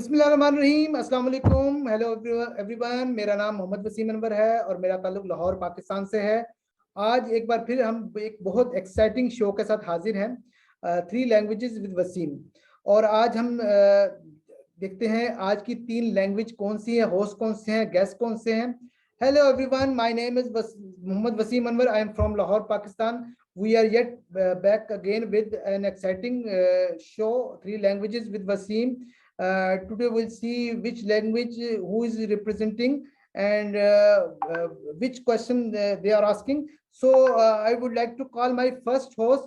बिस्मिल्लाहिर्रहमानिर्रहीम, अस्सलाम वालेकुम, हेलो एवरीवन। मेरा नाम मोहम्मद वसीम अनवर है और मेरा ताल्लुक लाहौर पाकिस्तान से है। आज एक बार फिर हम एक बहुत एक्साइटिंग शो के साथ हाजिर हैं, 3 लैंग्वेजेस विद वसीम। और आज हम देखते हैं आज की 3 लैंग्वेज कौन सी है, होस्ट कौन से हैं, गेस्ट कौन से हैं। Hello everyone, my name is Mohammad Waseem Anwar, I am from Lahore Pakistan. We are yet back again with an exciting show, 3 languages with Waseem. Today we'll see which language who is representing and which question they are asking. So I would like to call my first host.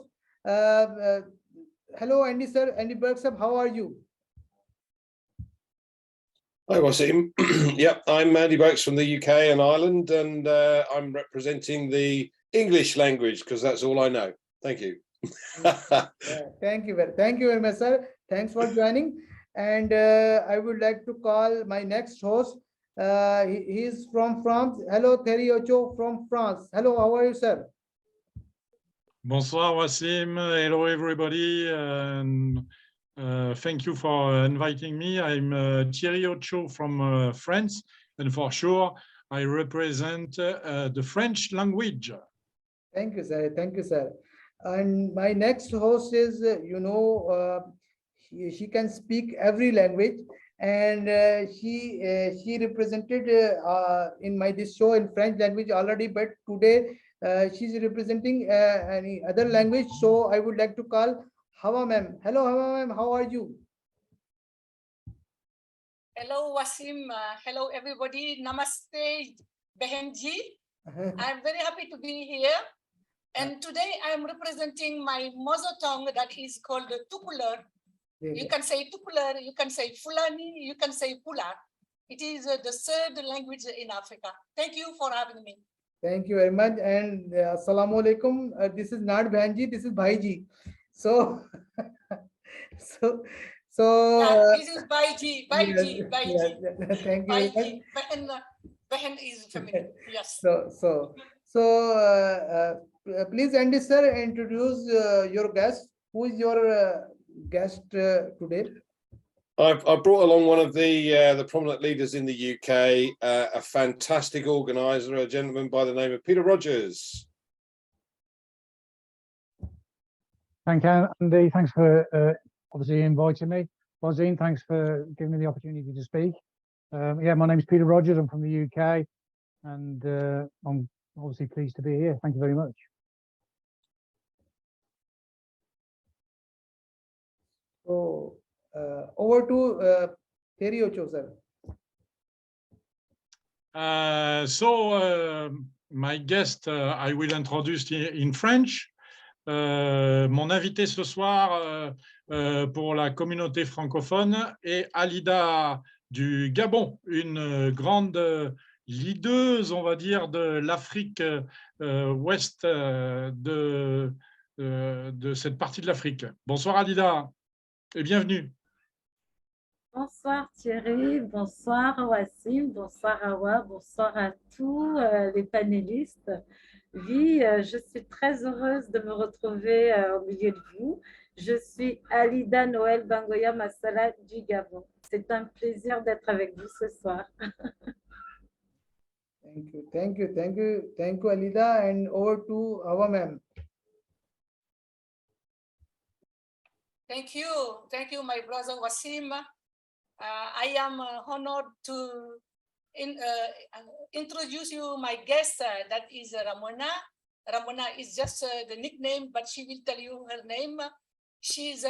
Hello, Andy sir, Andy Bergsab, how are you? Hi Waseem. Yep, I'm Andy Bakes from the UK and Ireland, and I'm representing the English language because that's all I know. Thank you. Thank you very much, sir. Thanks for joining. And I would like to call my next host. He is from France. Hello, Thierry Ocho from France. Hello, how are you, sir? Bonsoir, Waseem. Hello, everybody. Thank you for inviting me. I'm Thierry Ocho from France, and for sure, I represent the French language. Thank you, sir. Thank you, sir. And my next host is, she can speak every language, and she represented in this show in French language already, but today she's representing any other language. So I would like to call Hawa ma'am. Hello, Hawa ma'am. How are you? Hello, Waseem. Hello, everybody. Namaste, Behenji. I'm very happy to be here. And today I'm representing my mother tongue that is called Tupular. You can say Tupular, you can say Fulani, you can say Pular. It is the 3rd language in Africa. Thank you for having me. Thank you very much. And Assalamu alaikum. This is not Bhanji, this is Bhaiji. So, this is Bhaiji, Bhaiji, yes, Bhaiji. yes, thank you very much. Behen is feminine. Yes. So, please, Andy sir, introduce your guest. Who is your guest today? I've brought along one of the prominent leaders in the UK, a fantastic organizer, a gentleman by the name of Peter Rogers. Thank you, Andy. Thanks for obviously inviting me. Waseem, thanks for giving me the opportunity to speak. Yeah, my name is Peter Rogers. I'm from the UK, and I'm obviously pleased to be here. Thank you very much. So, over to Thierry Ocho, sir. My guest, I will introduce in French. Mon invité ce soir pour la communauté francophone est Alida du Gabon, une grande leaduse, on va dire, de l'Afrique ouest, de cette partie de l'Afrique. Bonsoir Alida et bienvenue. Bonsoir Thierry, bonsoir Waseem, bonsoir Awa, bonsoir à tous les panélistes. Oui, je suis très heureuse de me retrouver au milieu de vous. Je suis Alida Noël Bangoya Massala du Gabon. C'est un plaisir d'être avec vous ce soir. Thank you, Alida, and over to Awa ma'am. Thank you, my brother Waseem. I am honored to introduce you my guest, that is Ramona. Ramona is just the nickname, but she will tell you her name. She's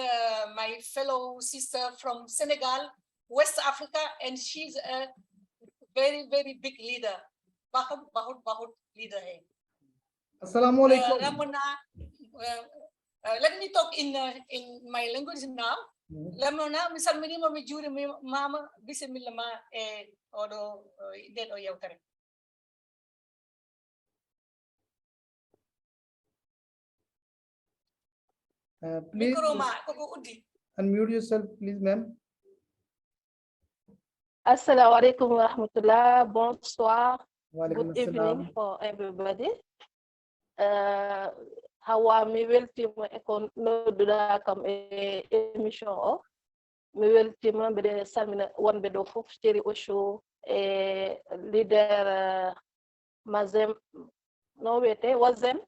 my fellow sister from Senegal, West Africa, and she's a very, very big leader. Bahut leader hai. Assalamu alaikum. Ramona, let me talk in my language now. Lamona misal minimum mi juri mi mama bismillah ma odo den o yawtare. Please unmute yourself, please, ma'am. Assalamu alaikum wa rahmatullah. Bonsoir. Good evening for everybody. Hawa mi weltima e kon nodduɗa kam e émission o mi weltima mbiɗa salmina wonɓe ɗo fof Thierry Ocho e leader Mazem no wiyete Wasem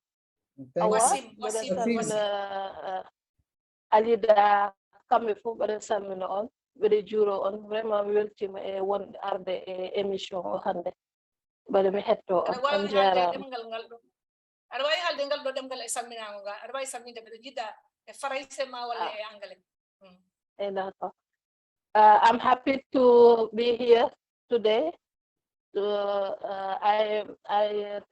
awa mbiɗa salmina Alida kamɓe fof mbiɗa salmina on mbiɗa juuro on vraiment mi weltima e wonde arde e émission o hannde mbaɗa mi hetto on jarama aɗa wawi haalde ngal ɗo ɗemgal e salminago nga aɗa wawi salminde mbiɗa jiɗɗa e français ma walla e anglais d'accord I'm happy to be here today. I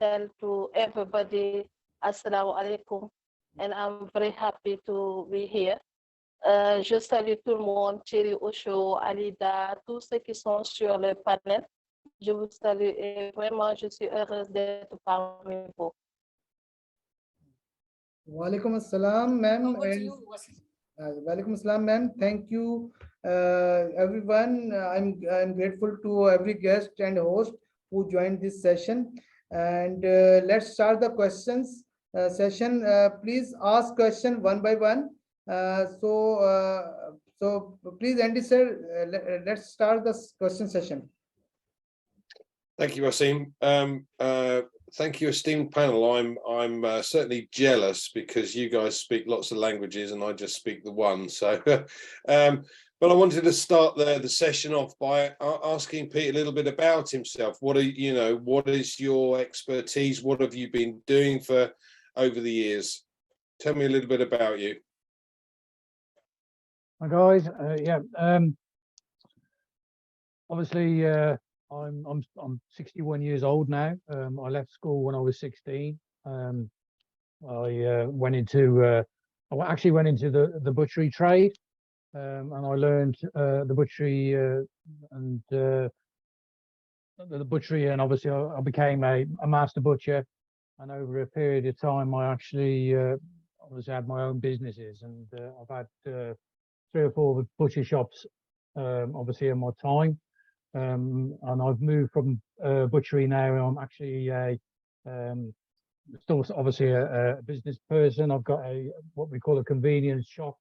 tell to everybody Assalamu alaikum, and I'm very happy to be here. Je salue tout le monde, Thierry Ocho, Alida, tous ceux qui sont sur le panel. Je vous salue et vraiment je suis heureuse d'être parmi vous. Wa alaikum assalam, ma'am. Walaikum assalam, ma'am. Thank you, everyone. I'm grateful to every guest and host who joined this session. And let's start the questions session. Please ask question one by one. So please, Andy sir, let's start the question session. Thank you, Waseem. Thank you, esteemed panel. I'm certainly jealous because you guys speak lots of languages and I just speak the one. So, but I wanted to start the session off by asking Pete a little bit about himself. What is your expertise? What have you been doing for over the years? Tell me a little bit about you. Hi guys. Obviously. I'm 61 years old now. I left school when I was 16. I actually went into the butchery trade, and I learned the butchery and obviously I became a master butcher. And over a period of time, I actually obviously had my own businesses, and I've had 3 or 4 butcher shops obviously in my time. And I've moved from butchery now. I'm actually still obviously a business person. I've got what we call a convenience shop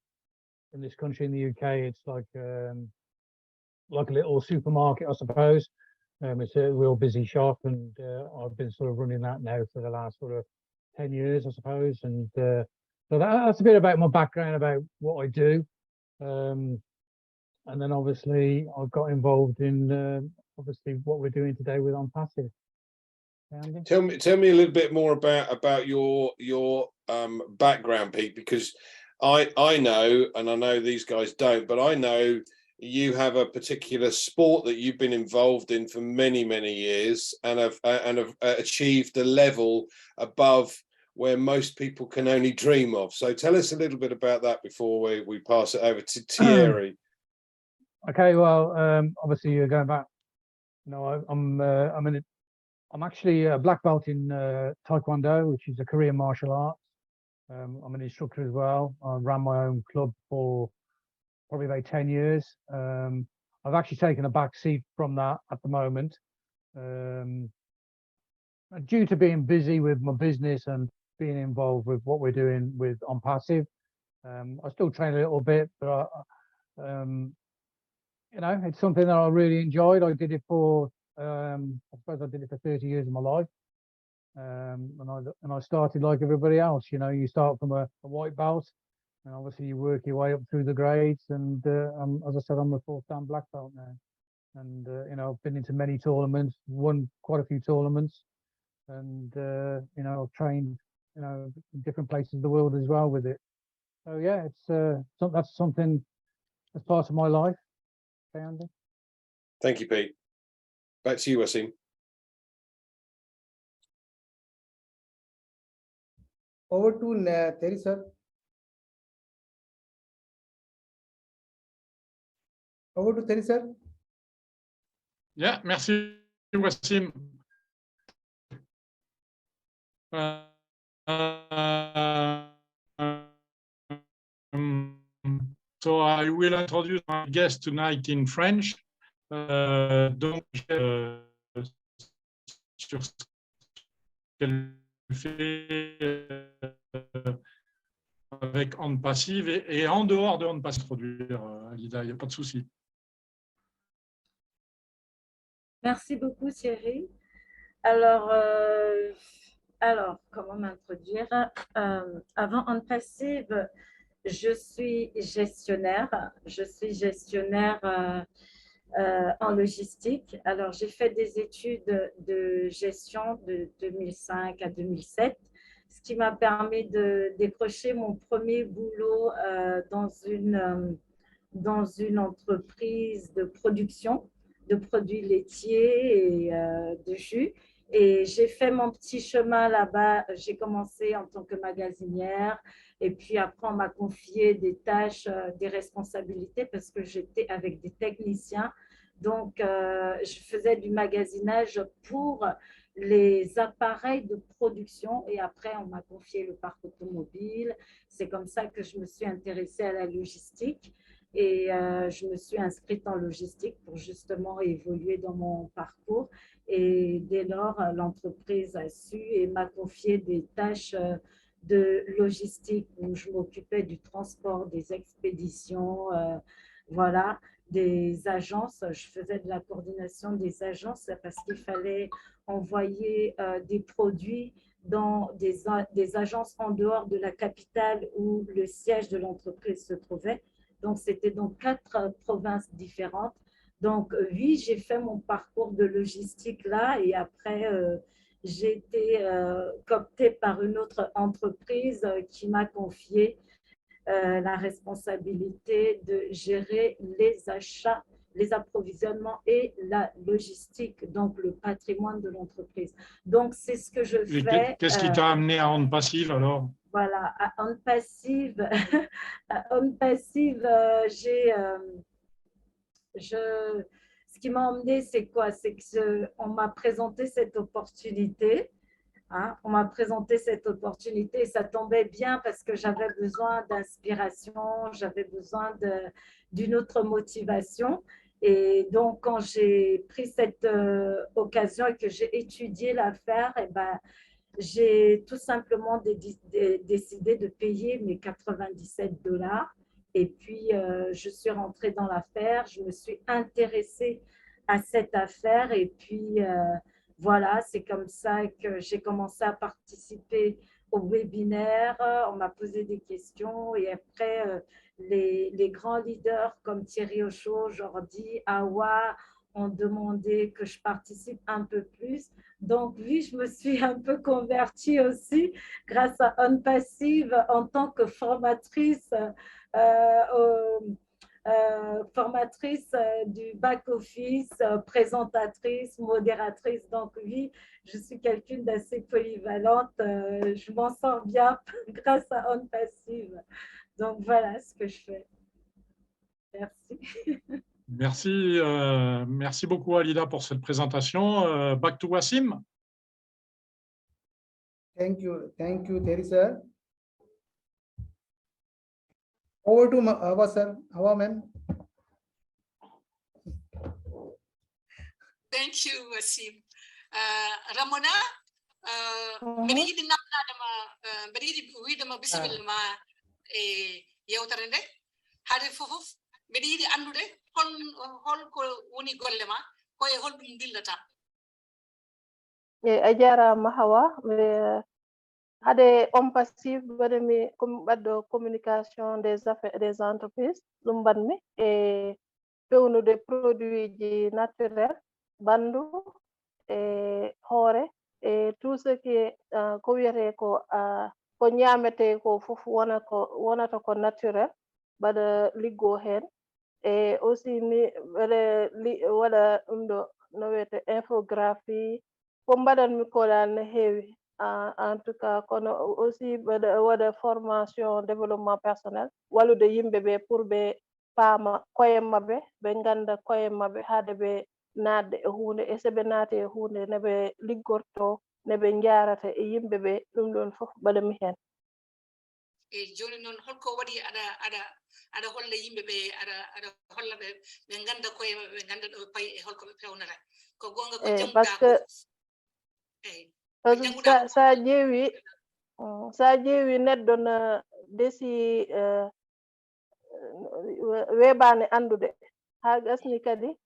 in this country in the UK. It's like a little supermarket, I suppose. It's a real busy shop, and I've been sort of running that now for the last sort of 10 years, I suppose. And so that's a bit about my background, about what I do. And then obviously I've got involved in obviously what we're doing today with ONPASSIVE. Tell me a little bit more about your background, Pete, because I know, and I know these guys don't, but I know you have a particular sport that you've been involved in for many years and have achieved a level above where most people can only dream of. So tell us a little bit about that before we pass it over to Thierry. Okay, well, obviously you're going back. I'm actually a black belt in Taekwondo, which is a Korean martial arts. I'm an instructor as well. I ran my own club for probably about 10 years. I've actually taken a back seat from that at the moment, due to being busy with my business and being involved with what we're doing with ONPASSIVE. I still train a little bit, but it's something that I really enjoyed. I did it for, I suppose I did it for 30 years of my life. And I started like everybody else. You start from a white belt, and obviously you work your way up through the grades. And as I said, I'm a 4th dan black belt now. And I've been into many tournaments, won quite a few tournaments, and I've trained in different places of the world as well with it. So yeah, that's something that's part of my life. Andy. Thank you, Pete. Back to you, Waseem. Over to Thierry, sir. Over to Thierry, sir. Yeah, merci, Waseem. So I will introduce my guest tonight in French. Donc, sur ce qu'elle fait avec ONPASSIVE et en dehors de ONPASSIVE produire, Alida, il n'y a pas de souci. Merci beaucoup, Thierry. Alors, comment m'introduire? Avant ONPASSIVE, je suis gestionnaire. En logistique. Alors, j'ai fait des études de gestion de 2005 à 2007, ce qui m'a permis de décrocher mon premier boulot dans une entreprise de production de produits laitiers et de jus. Et j'ai fait mon petit chemin là-bas. J'ai commencé en tant que magasinière. Et puis après, on m'a confié des tâches, des responsabilités parce que j'étais avec des techniciens. Donc, je faisais du magasinage pour les appareils de production. Et après, on m'a confié le parc automobile. C'est comme ça que je me suis intéressée à la logistique. Et je me suis inscrite en logistique pour justement évoluer dans mon parcours. Et dès lors, l'entreprise a su et m'a confié des tâches de logistique où je m'occupais du transport, des expéditions, voilà, des agences. Je faisais de la coordination des agences parce qu'il fallait envoyer des produits dans des agences en dehors de la capitale où le siège de l'entreprise se trouvait. Donc, c'était dans 4 provinces différentes. Donc, oui, j'ai fait mon parcours de logistique là et après, j'ai été cooptée par une autre entreprise qui m'a confié la responsabilité de gérer les achats, les approvisionnements et la logistique, donc le patrimoine de l'entreprise. Donc, c'est ce que je fais. Qu'est-ce qui t'a amené à ONPASSIVE alors? Voilà, à ONPASSIVE, ce qui m'a emmené, c'est quoi? C'est qu'on m'a présenté cette opportunité. Hein, on m'a présenté cette opportunité et ça tombait bien parce que j'avais besoin d'inspiration, j'avais besoin d'une autre motivation. Et donc, quand j'ai pris cette occasion et que j'ai étudié l'affaire, eh ben, j'ai tout simplement décidé de payer mes 97 $. Et puis, je suis rentrée dans l'affaire, je me suis intéressée à cette affaire. Et puis, voilà, c'est comme ça que j'ai commencé à participer au webinaire. On m'a posé des questions. Et après, les grands leaders comme Thierry Ochaud, Jordi, Awa ont demandé que je participe un peu plus. Donc, oui, je me suis un peu convertie aussi grâce à ONPASSIVE en tant que formatrice, du back-office, présentatrice, modératrice. Donc, oui, je suis quelqu'un d'assez polyvalente. Je m'en sors bien grâce à ONPASSIVE. Donc, voilà ce que je fais. Merci. Merci beaucoup, Alida, pour cette présentation. Back to Waseem. Thank you, Thierry sir. Over to Hawa sir. Hawa ma'am. Thank you, Waseem. Ramona, beridi namna dama beridi wi dama bismillah ma yewtarende hade fofuf beridi andude hol ko woni golle ma ko e hol dum dillata. A jarama Hawa hade ONPASSIVE badami baddo communication des affaires des entreprises dum badmi e fewnude produits ji naturels bandu e hoore e tout ce qui est ko wiyete ko ñamete ko fof wonata ko naturel bada liggo hen e aussi mi wala ɗum ɗo no wiyete infographie ko mbaɗanmi kolal no heewi en tout cas kono aussi waɗa formation développement personnel wallude yimɓe ɓe pour ɓe paama koye maɓɓe ɓe ngannda koye maɓɓe haade ɓe naatde e huunde e so ɓe naati e huunde no ɓe liggorto no ɓe njaarata e yimɓe ɓe ɗum ɗon fof baɗami heen e joni noon holko waɗi aɗa holla yimɓe ɓe aɗa holla ɓe ɓe ngannda koye maɓɓe ɓe ngannda ɗo ɓe payi e holko ɓe pewnata ko gonga ko janguɗa sa ƴeewi neɗɗo desi weɓane andude ha gasni kadi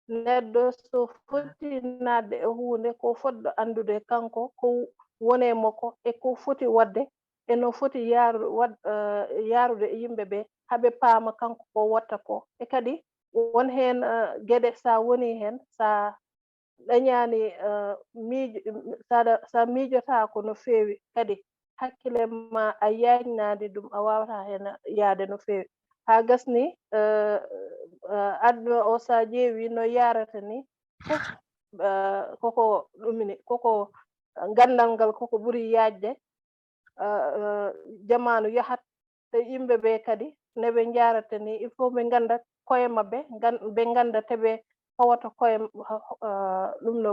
neɗɗo so foti nadde e hunde ko fodɗo andude kanko ko wone makko e ko foti wadde e no foti yarude e yimɓe ɓe haɓe paama kanko ko watta ko e kadi won hen gueɗe sa woni hen sa dañani sa miijotako no feewi kadi hakkille ma a yajnade ɗum a wawata hen yaade no feewi ha gasni aduna o sa ƴeewi no yarata ni fof koko ɗumini koko gandal ngal koko ɓuuri yajde jamanu yahat te yimɓe ɓe kadi neɓe jarata ni il faut ɓe ganda koye mabɓe ɓe ganda teɓe howata koye ɗum no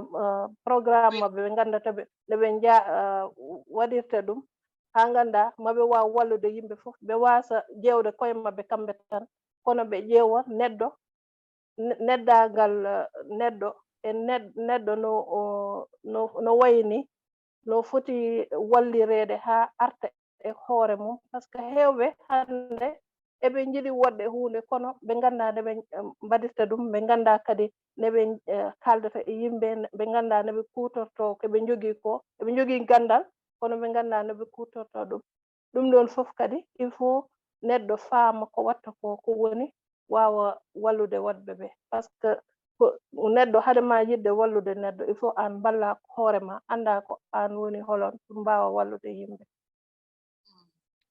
programme mabɓe ɓe ganda ɓe waɗirta ɗum ha ganda maɓe waw wallude yimɓe fof ɓe wasa ƴewde koye mabɓe kamɓe tan kono ɓe ƴeewa neɗɗo neddagal neɗɗo e neɗɗo no wayni no foti wallirede ha arta e hoore mum par ce que hewɓe hande eɓe jiiɗi waɗde hunde kono ɓe ganda nde ɓe mbaɗirta ɗum ɓe ganda kadi neɓe kaldata e yimɓe ɓe ganda neɓe kutorto koɓe jogui ko eɓe jogui gandal kono ɓe ganda noɓe kutorto ɗum ɗon foof kadi il faut neɗɗo faama ko watta ko woni wawa wallude waɗɓe ɓe par ce que neɗɗo haadema yidde wallude neɗɗo il faut an balla hoorema anda ko an woni holon ɗum mbawa wallude yimɓe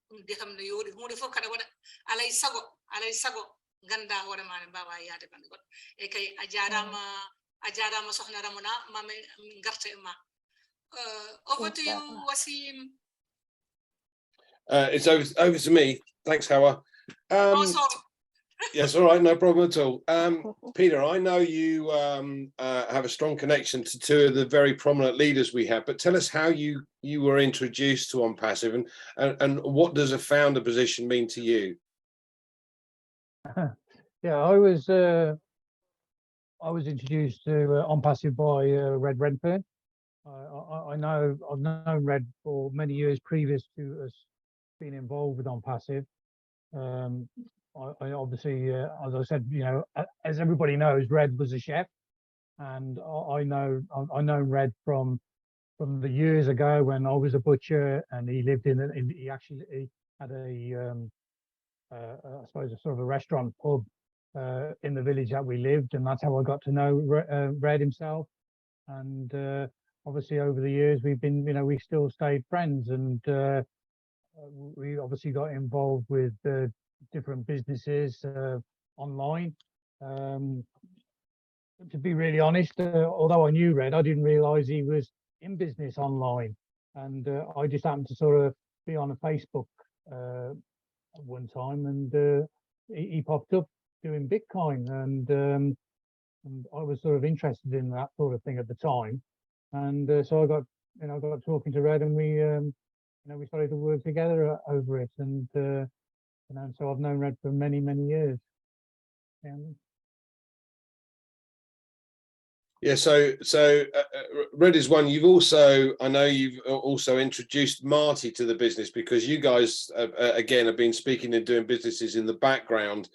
ɗum de kam no yooɗi hunde fof kada waɗa alay sago ganda hoorema ne mbawa yaade bande goɗɗo e kay a jarama sohna Ramona mamin garta e ma over to you Wasim. It's over to me. Thanks, Hawa. Yes, all right, no problem at all. Peter, I know you have a strong connection to two of the very prominent leaders we have, but tell us how you were introduced to ONPASSIVE and what does a founder position mean to you? Yeah, I was introduced to ONPASSIVE by Red Redfern. I've known Red for many years previous to us being involved with ONPASSIVE. I obviously, as I said, you know, as everybody knows, Red was a chef, and I know Red from the years ago when I was a butcher, and he lived he actually had I suppose a sort of a restaurant pub in the village that we lived, and that's how I got to know Red himself. And obviously over the years we've been, you know, we still stayed friends, and we obviously got involved with different businesses online. To be really honest, although I knew Red, I didn't realize he was in business online, and I just happened to sort of be on a Facebook one time, and he popped up doing Bitcoin, and I was sort of interested in that sort of thing at the time, and so I got talking to Red, and we started to work together over it, and so I've known Red for many years. Yeah, so Red is one. I know you've also introduced Marty to the business, because you guys again have been speaking and doing businesses in the background.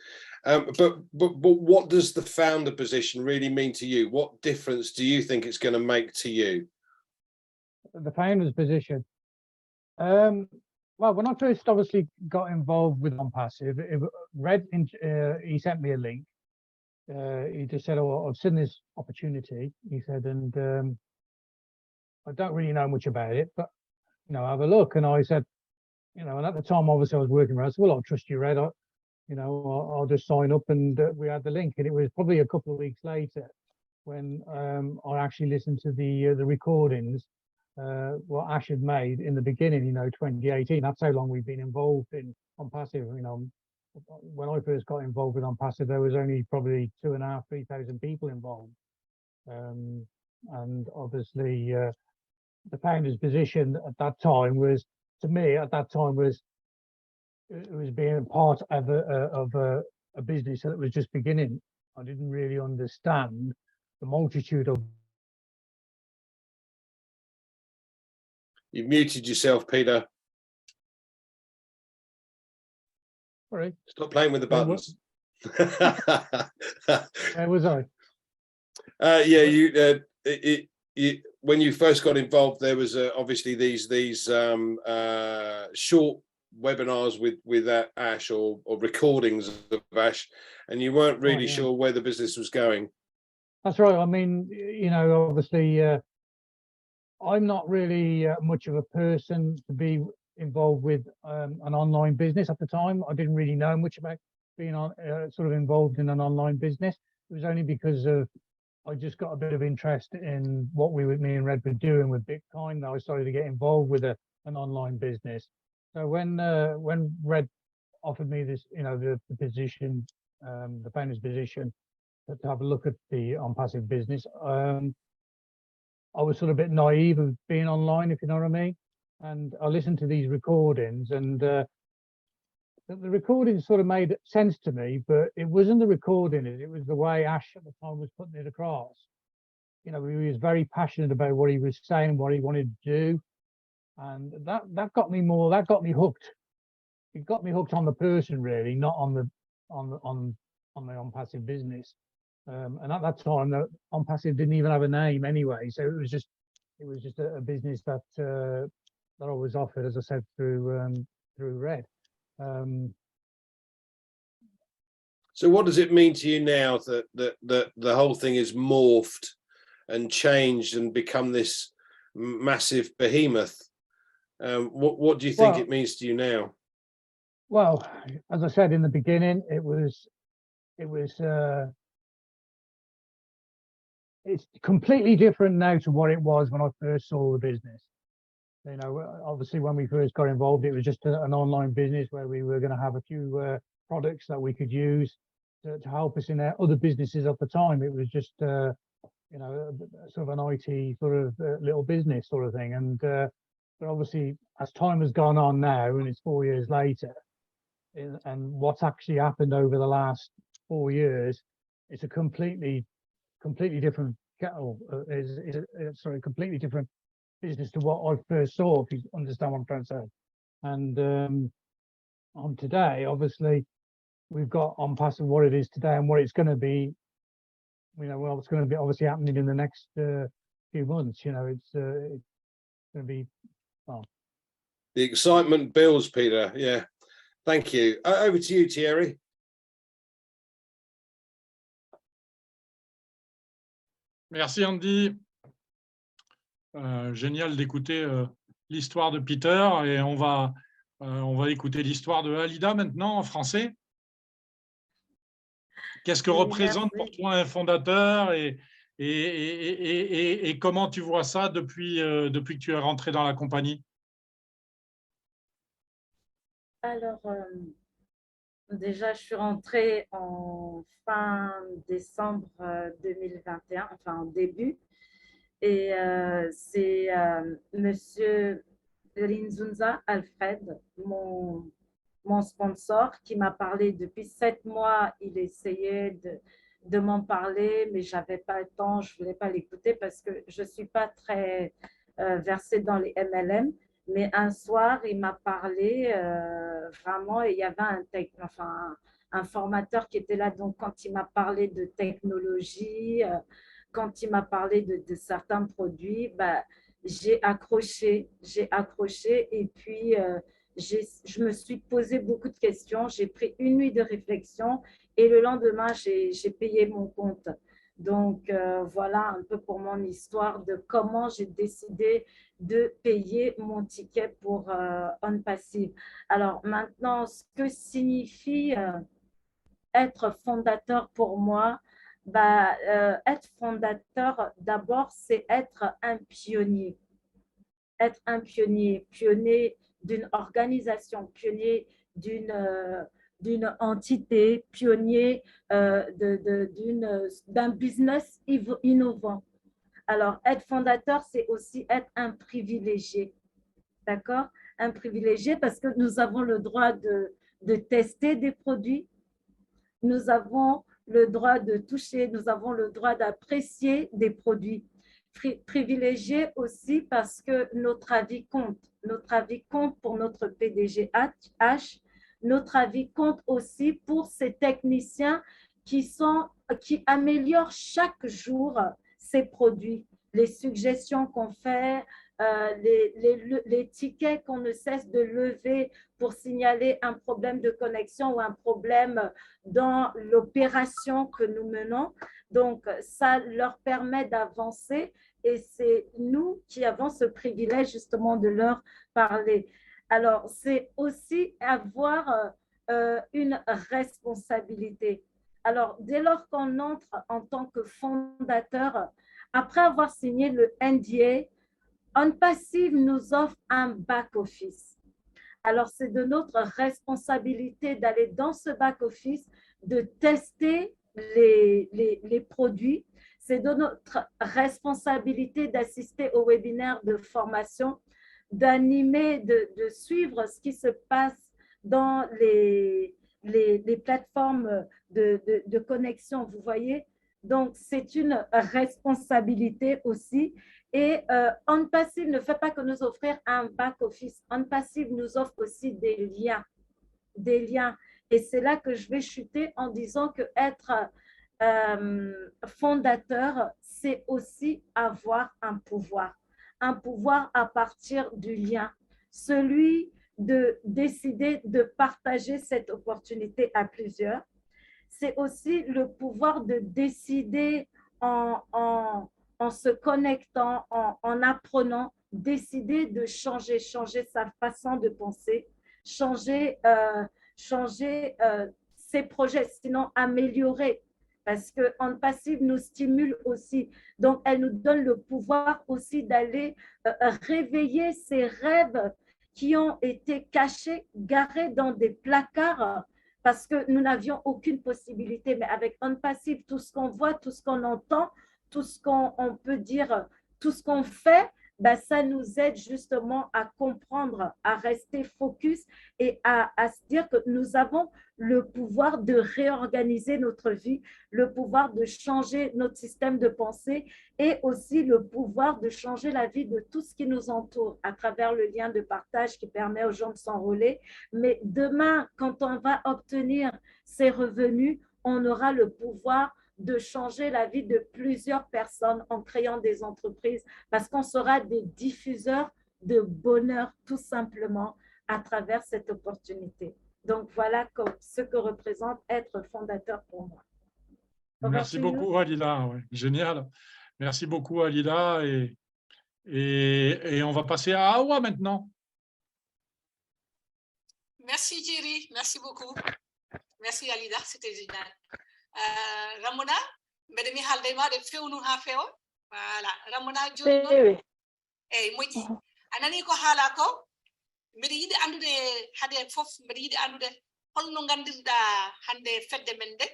But what does the founder position really mean to you? What difference do you think it's going to make to you? The founder's position. Well, when I first obviously got involved with ONPASSIVE, Red, he sent me a link. He just said, "Oh, I've seen this opportunity," he said, "and I don't really know much about it, but you know, have a look." And I said, you know, and at the time, obviously, I was working around. I said, "Well, I'll trust you, Red. I'll just sign up," and we had the link. And it was probably a couple of weeks later when I actually listened to the recordings what Ash had made in the beginning. You know, 2018. That's how long we've been involved in ONPASSIVE. You know, when I first got involved with ONPASSIVE, there was only probably 2,500 to 3,000 people involved, and obviously the founder's position at that time was, to me, it was being part of a business that was just beginning. I didn't really understand the multitude of. You've muted yourself, Peter. Sorry. Stop playing with the buttons. Where was I? Yeah, when you first got involved, there was obviously these short webinars with Ash or recordings of Ash, and you weren't really sure where the business was going. That's right. I mean, you know, obviously, I'm not really much of a person to be involved with an online business at the time. I didn't really know much about being sort of involved in an online business. It was only because of I just got a bit of interest in what me and Red were doing with Bitcoin that I started to get involved with an online business. So when Red offered me this, you know, the position, the founder's position, to have a look at the ONPASSIVE business, I was sort of a bit naive of being online, if you know what I mean. And I listened to these recordings, and the recordings sort of made sense to me, but it wasn't the recording, it was the way Ash at the time was putting it across. You know, he was very passionate about what he was saying, what he wanted to do. And that got me hooked. It got me hooked on the person, really, not on the ONPASSIVE business. And at that time, the ONPASSIVE didn't even have a name anyway. So it was just a business that I was offered, as I said, through Red. So what does it mean to you now that the whole thing is morphed and changed and become this massive behemoth? What do you think it means to you now? Well, as I said in the beginning, it's completely different now to what it was when I first saw the business. You know, obviously when we first got involved, it was just an online business where we were going to have a few products that we could use to help us in our other businesses at the time. It was just, you know, sort of an IT sort of little business sort of thing. And but obviously, as time has gone on now, and it's 4 years later, and what's actually happened over the last 4 years, it's a completely different kettle. Sorry, completely different business to what I first saw, if you understand what I'm trying to say. And on today, obviously, we've got ONPASSIVE what it is today and what it's going to be. You know, well, it's going to be obviously happening in the next few months. You know, it's going to be. Well, the excitement builds, Peter. Yeah, thank you. Over to you, Thierry. Merci Andy. Génial d'écouter l'histoire de Peter, et on va écouter l'histoire de Alida maintenant en français. Qu'est-ce que représente pour toi un fondateur, et comment tu vois ça depuis que tu es rentré dans la compagnie? Alors, déjà, je suis rentrée en fin décembre 2021, enfin en début. Et c'est Monsieur Rinzunza Alfred, mon sponsor, qui m'a parlé depuis 7 mois. Il essayait de m'en parler, mais je n'avais pas le temps, je ne voulais pas l'écouter parce que je ne suis pas très versée dans les MLM. Mais un soir, il m'a parlé vraiment, et il y avait un formateur qui était là. Donc, quand il m'a parlé de technologie, quand il m'a parlé de certains produits, bah, j'ai accroché, et puis je me suis posé beaucoup de questions. J'ai pris une nuit de réflexion et le lendemain, j'ai payé mon compte. Donc, voilà un peu pour mon histoire de comment j'ai décidé de payer mon ticket pour ONPASSIVE. Alors maintenant, ce que signifie être fondateur pour moi, bah, être fondateur, d'abord, c'est être un pionnier. Être un pionnier, pionnier d'une organisation, pionnier d'une entité, pionnier d'un business innovant. Alors, être fondateur, c'est aussi être un privilégié. D'accord? Un privilégié parce que nous avons le droit de tester des produits. Nous avons le droit de toucher, nous avons le droit d'apprécier des produits. Privilégié aussi parce que notre avis compte. Notre avis compte pour notre PDG H, notre avis compte aussi pour ces techniciens qui améliorent chaque jour ces produits, les suggestions qu'on fait, les tickets qu'on ne cesse de lever pour signaler un problème de connexion ou un problème dans l'opération que nous menons. Donc, ça leur permet d'avancer et c'est nous qui avons ce privilège justement de leur parler. Alors, c'est aussi avoir une responsabilité. Alors, dès lors qu'on entre en tant que fondateur, après avoir signé le NDA, ONPASSIVE nous offre un back-office. Alors, c'est de notre responsabilité d'aller dans ce back-office, de tester les produits. C'est de notre responsabilité d'assister aux webinaires de formation, d'animer, de suivre ce qui se passe dans les plateformes de connexion, vous voyez. Donc, c'est une responsabilité aussi. Et ONPASSIVE ne fait pas que nous offrir un back-office. ONPASSIVE nous offre aussi des liens. Des liens. Et c'est là que je vais chuter en disant que être fondateur, c'est aussi avoir un pouvoir à partir du lien, celui de décider de partager cette opportunité à plusieurs. C'est aussi le pouvoir de décider en se connectant, en apprenant, décider de changer sa façon de penser, changer ses projets, sinon améliorer. Parce que ONPASSIVE nous stimule aussi. Donc, elle nous donne le pouvoir aussi d'aller réveiller ces rêves qui ont été cachés, garés dans des placards parce que nous n'avions aucune possibilité. Mais avec ONPASSIVE, tout ce qu'on voit, tout ce qu'on entend, tout ce qu'on peut dire, tout ce qu'on fait, ben, ça nous aide justement à comprendre, à rester focus et à se dire que nous avons le pouvoir de réorganiser notre vie, le pouvoir de changer notre système de pensée et aussi le pouvoir de changer la vie de tout ce qui nous entoure à travers le lien de partage qui permet aux gens de s'enrôler. Mais demain, quand on va obtenir ces revenus, on aura le pouvoir de changer la vie de plusieurs personnes en créant des entreprises parce qu'on sera des diffuseurs de bonheur tout simplement à travers cette opportunité. Donc, voilà ce que représente être fondateur pour moi. Merci beaucoup, Alida. Ouais, génial. Merci beaucoup, Alida. Et on va passer à Awa maintenant. Merci, Jerry. Merci beaucoup. Merci, Alida. C'était génial. Ramona, mbede mi haalde ma de fewnu ha fewa. Voilà. Ramona joni non. Eyyi moƴƴi. Anani ko haala ko? Mbiɗa yiɗi andude hade fof mbiɗa yiɗi andude holno gandirɗa hande fedde men nde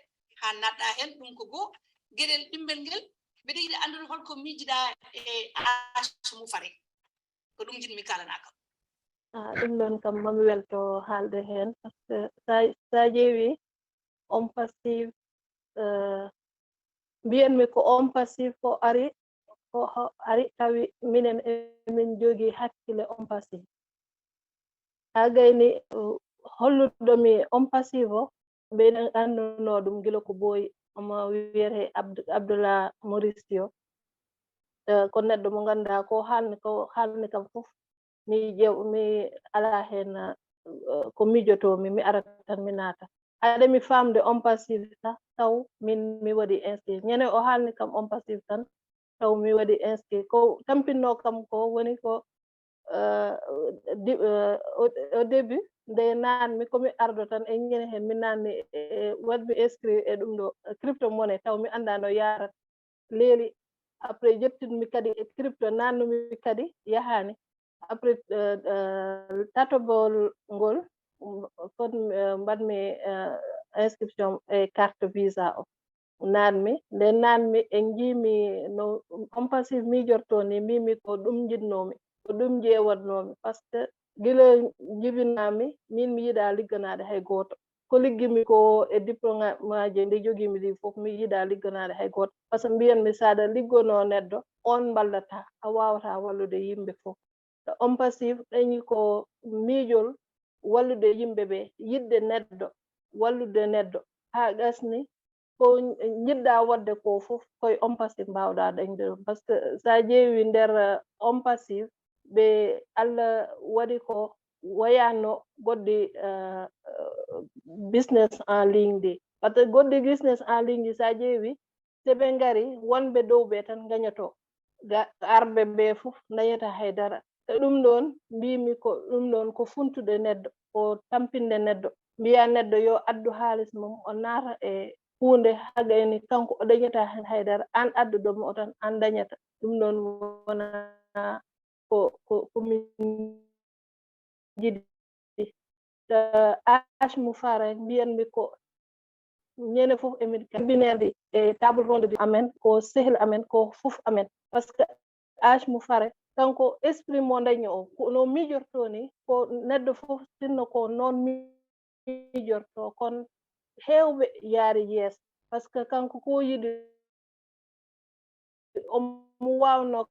ha natɗa hen ɗum ko goo gueɗel ɗimbel ngel mbiɗa yiɗi andude holko miijiɗa e asumu fare ko ɗum jinmi kalana kam. Ɗum ɗon kam mami welto haalde hen par ce que sa ƴeewi ONPASSIVE mbiyanmi ko ONPASSIVE ko ari tawi minen emin jogii hakkille ONPASSIVE haa gayni holluɗomi ONPASSIVE o mbeɗen annduno ɗum gila ko ɓooyi omo wiyete Abdoullah Mauricio ko neɗɗo mo ngannduɗaa ko haalni kam fof mi ala heen ko miijotomi mi arata tan mi naata haɗa mi faamde ONPASSIVE taw min mi waɗi inscrit ñande o haalni kam ONPASSIVE tan taw mi waɗi inscrit ko tampinno kam ko woni ko au début nde naanmi komi ardo tan e ñande heen mi naanni waɗmi inscrit e ɗum ɗo crypto monnaie taw mi annda no yarata leeli après jettinmi kadi e crypto naannumi kadi yahaani après tatobol ngol foti mbaɗmi inscription e carte visa o naanmi nde naanmi e njiimi no ONPASSIVE miijorto ni mbimi ko ɗum jiɗnomi ko ɗum jeewatnomi par ce que gila jibinaami min mi yiɗa ligganaade hay gooto ko liggimi ko e diplôme maaji nde jogimi ɗi fof mi yiɗa ligganaade hay gooto par ce que mbiyanmi saɗa liggonoo neɗɗo on mballata a wawata wallude yimɓe fof ONPASSIVE ɗañi ko miijol wallude yimɓe ɓe yidde neɗɗo wallude neɗɗo ha gasni ko jiɗɗa wadde ko fof koye ONPASSIVE mbawɗa dañde ɗum par ce que sa ƴeewi nder ONPASSIVE ɓe Allah waɗi ko wayano goɗɗi business en ligne ɗi par ce que goɗɗi business en ligne ɗi sa ƴeewi so ɓe ngari wonɓe dow ɓe tan gañoto arɓe ɓe fof dañata haydara ɗum ɗon mbimi ko ɗum ɗon ko funtude neɗɗo ko tampinde neɗɗo mbiya neɗɗo yo addu haalis mum o naata e hunde hagayni kanko o dañata hen haydara an adduɗomo o tan an dañata ɗum ɗon wona ko min jiɗi age mo fara mbiyanmi ko ñande fof emin kabinerde e table ronde amen ko sehil amen ko fof amen par ce que age mo fare kanko esprit mo dañi o no miijorto ni ko neɗɗo fof sinno ko noon miijorto kon heewɓe yaari yeeso par ce que kanko ko yiɗi omo wawno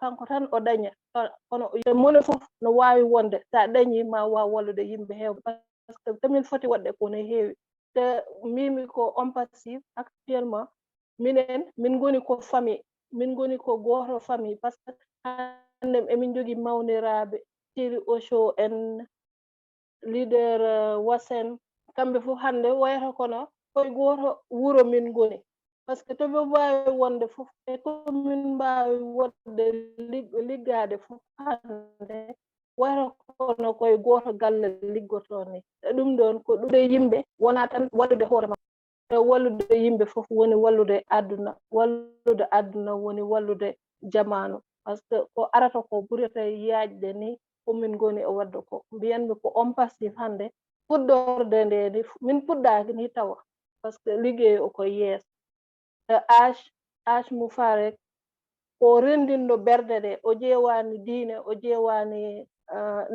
kanko tan o daña kono mone fof no wawi wonde sa dañi ma waw wallude yimɓe heewɓe par ce que komin foti waɗde ko no heewi te mbimi ko ONPASSIVE actuellement min goni ko famille min goni ko goto famille par ce que hande emin jogui mawniraɓe Thierry Ocho en leader Waseem kamɓe fof hande wayata kono koye goto wuuro min goni par ce que toɓe mbawi wonde fof e komin mbawi wonde liggade fof hande wayata kono koye goto galle liggoto ni e ɗum ɗon ko ɗuɗe yimɓe wona tan wallude hoore ma e wallude yimɓe fof woni wallude aduna woni wallude jamanu par ce que ko arata ko ɓurata yaajde ni komin goni e wadde ko mbiyanmi ko ONPASSIVE hande fuɗɗorde nde ni min puɗɗaki ni tawa par ce que liggey o ko yeeso age mo fare ko rendinɗo berde ɗe o ƴeewani diine o ƴeewani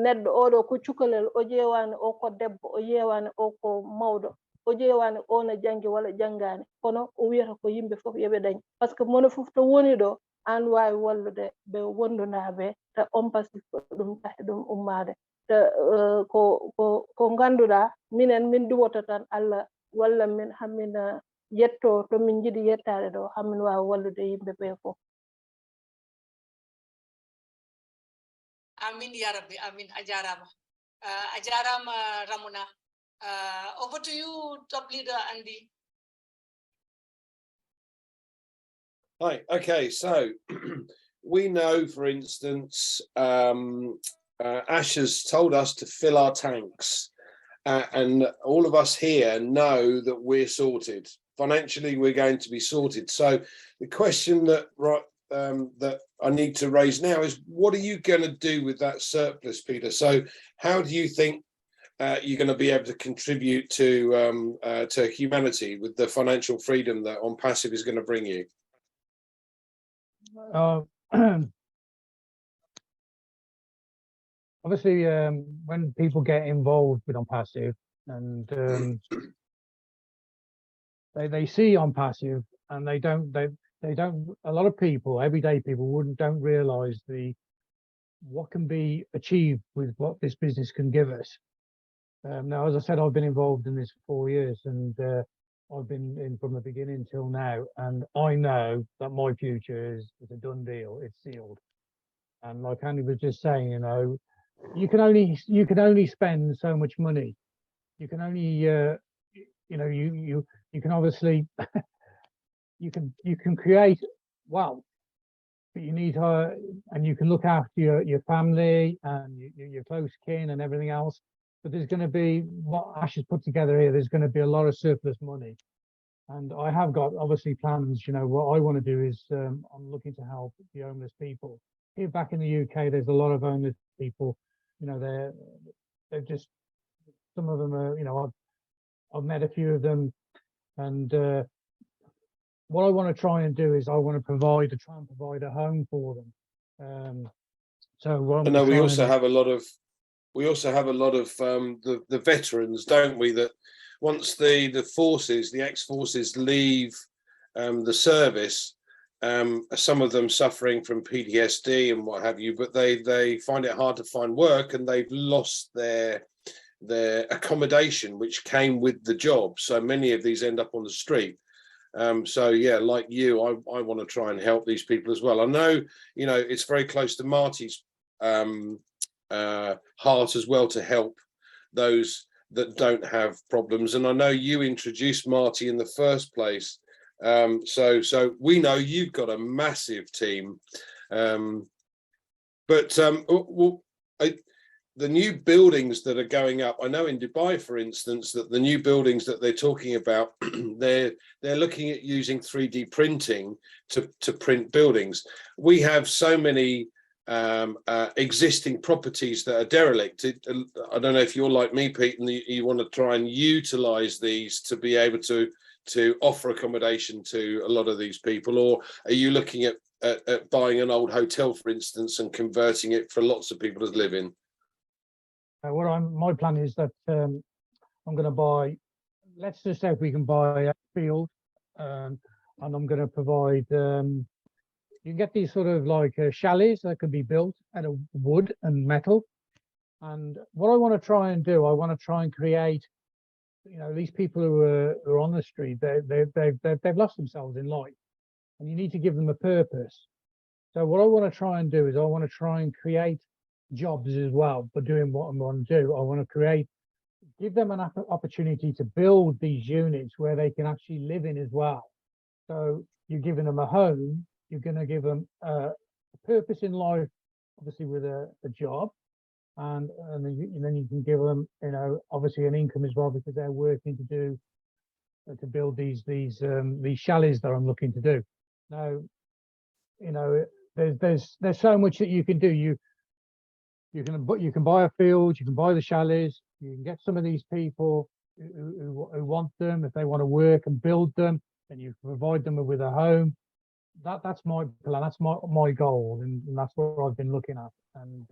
neɗɗo oɗo ko cukalel o ƴeewani o ko debbo o ƴeewani o ko mawɗo o ƴeewani o no janggi walla janggani kono o wiyata ko yimɓe fof yoɓe dañ par ce que mone fof to woni ɗo an wawi wallude ɓe wondunaɓe te ONPASSIVE ko ɗum tahi ɗum ummade te ko ganduɗa minen min duwoto tan Allah walla min hamin yetto to min jiiɗi yettade ɗo hamin wawi wallude yimɓe ɓe fof. Amin ya Rabbi, amin. A jarama Ramuna. Over to you, top leader Andy. Hi. Okay, so we know, for instance, Ash has told us to fill our tanks, and all of us here know that we're sorted. Financially, we're going to be sorted. So the question that that I need to raise now is, what are you going to do with that surplus, Peter? So how do you think you're going to be able to contribute to humanity with the financial freedom that ONPASSIVE is going to bring you? Obviously, when people get involved with ONPASSIVE and they see ONPASSIVE and they don't. A lot of people, everyday people, don't realise what can be achieved with what this business can give us. Now, as I said, I've been involved in this for 4 years, and I've been in from the beginning till now, and I know that my future is a done deal. It's sealed. And like Andy was just saying, you know, you can only spend so much money. You can only, you know, you can obviously you can create wealth, but you need and you can look after your family and your close kin and everything else. But there's going to be, what Ash has put together here, there's going to be a lot of surplus money. And I have got obviously plans. You know, what I want to do is I'm looking to help the homeless people. Here back in the UK, there's a lot of homeless people. You know, they're just, some of them are, you know, I've met a few of them, and what I want to try and do is I want to try and provide a home for them. So I know we also have a lot of the veterans, don't we? That once the ex-forces leave the service, some of them suffering from PTSD and what have you, but they find it hard to find work, and they've lost their accommodation which came with the job. So many of these end up on the street. So yeah, like you, I want to try and help these people as well. I know, you know, it's very close to Marty's heart as well to help those that don't have problems. And I know you introduced Marty in the first place. So we know you've got a massive team. The new buildings that are going up, I know in Dubai, for instance, that the new buildings that they're talking about, they're looking at using 3D printing to print buildings. We have so many existing properties that are derelict. I don't know if you're like me, Pete, and you want to try and utilize these to be able to offer accommodation to a lot of these people, or are you looking at buying an old hotel, for instance, and converting it for lots of people to live in? My plan is that I'm going to buy, let's just say if we can buy a field, and I'm going to provide, you can get these sort of like chalets that could be built out of wood and metal. And what I want to try and do, I want to try and create, you know, these people who are on the street, they've lost themselves in life, and you need to give them a purpose. So what I want to try and do is I want to try and create jobs as well, but doing what I want to do, I want to give them an opportunity to build these units where they can actually live in as well. So you're giving them a home, you're going to give them a purpose in life, obviously with a job, and then you can give them, you know, obviously an income as well, because they're working to build these chalets that I'm looking to do. Now, you know, there's so much that you can do. You can buy a field, you can buy the chalets, you can get some of these people who want them, if they want to work and build them, and you provide them with a home. That's my plan, that's my goal, and that's what I've been looking at. And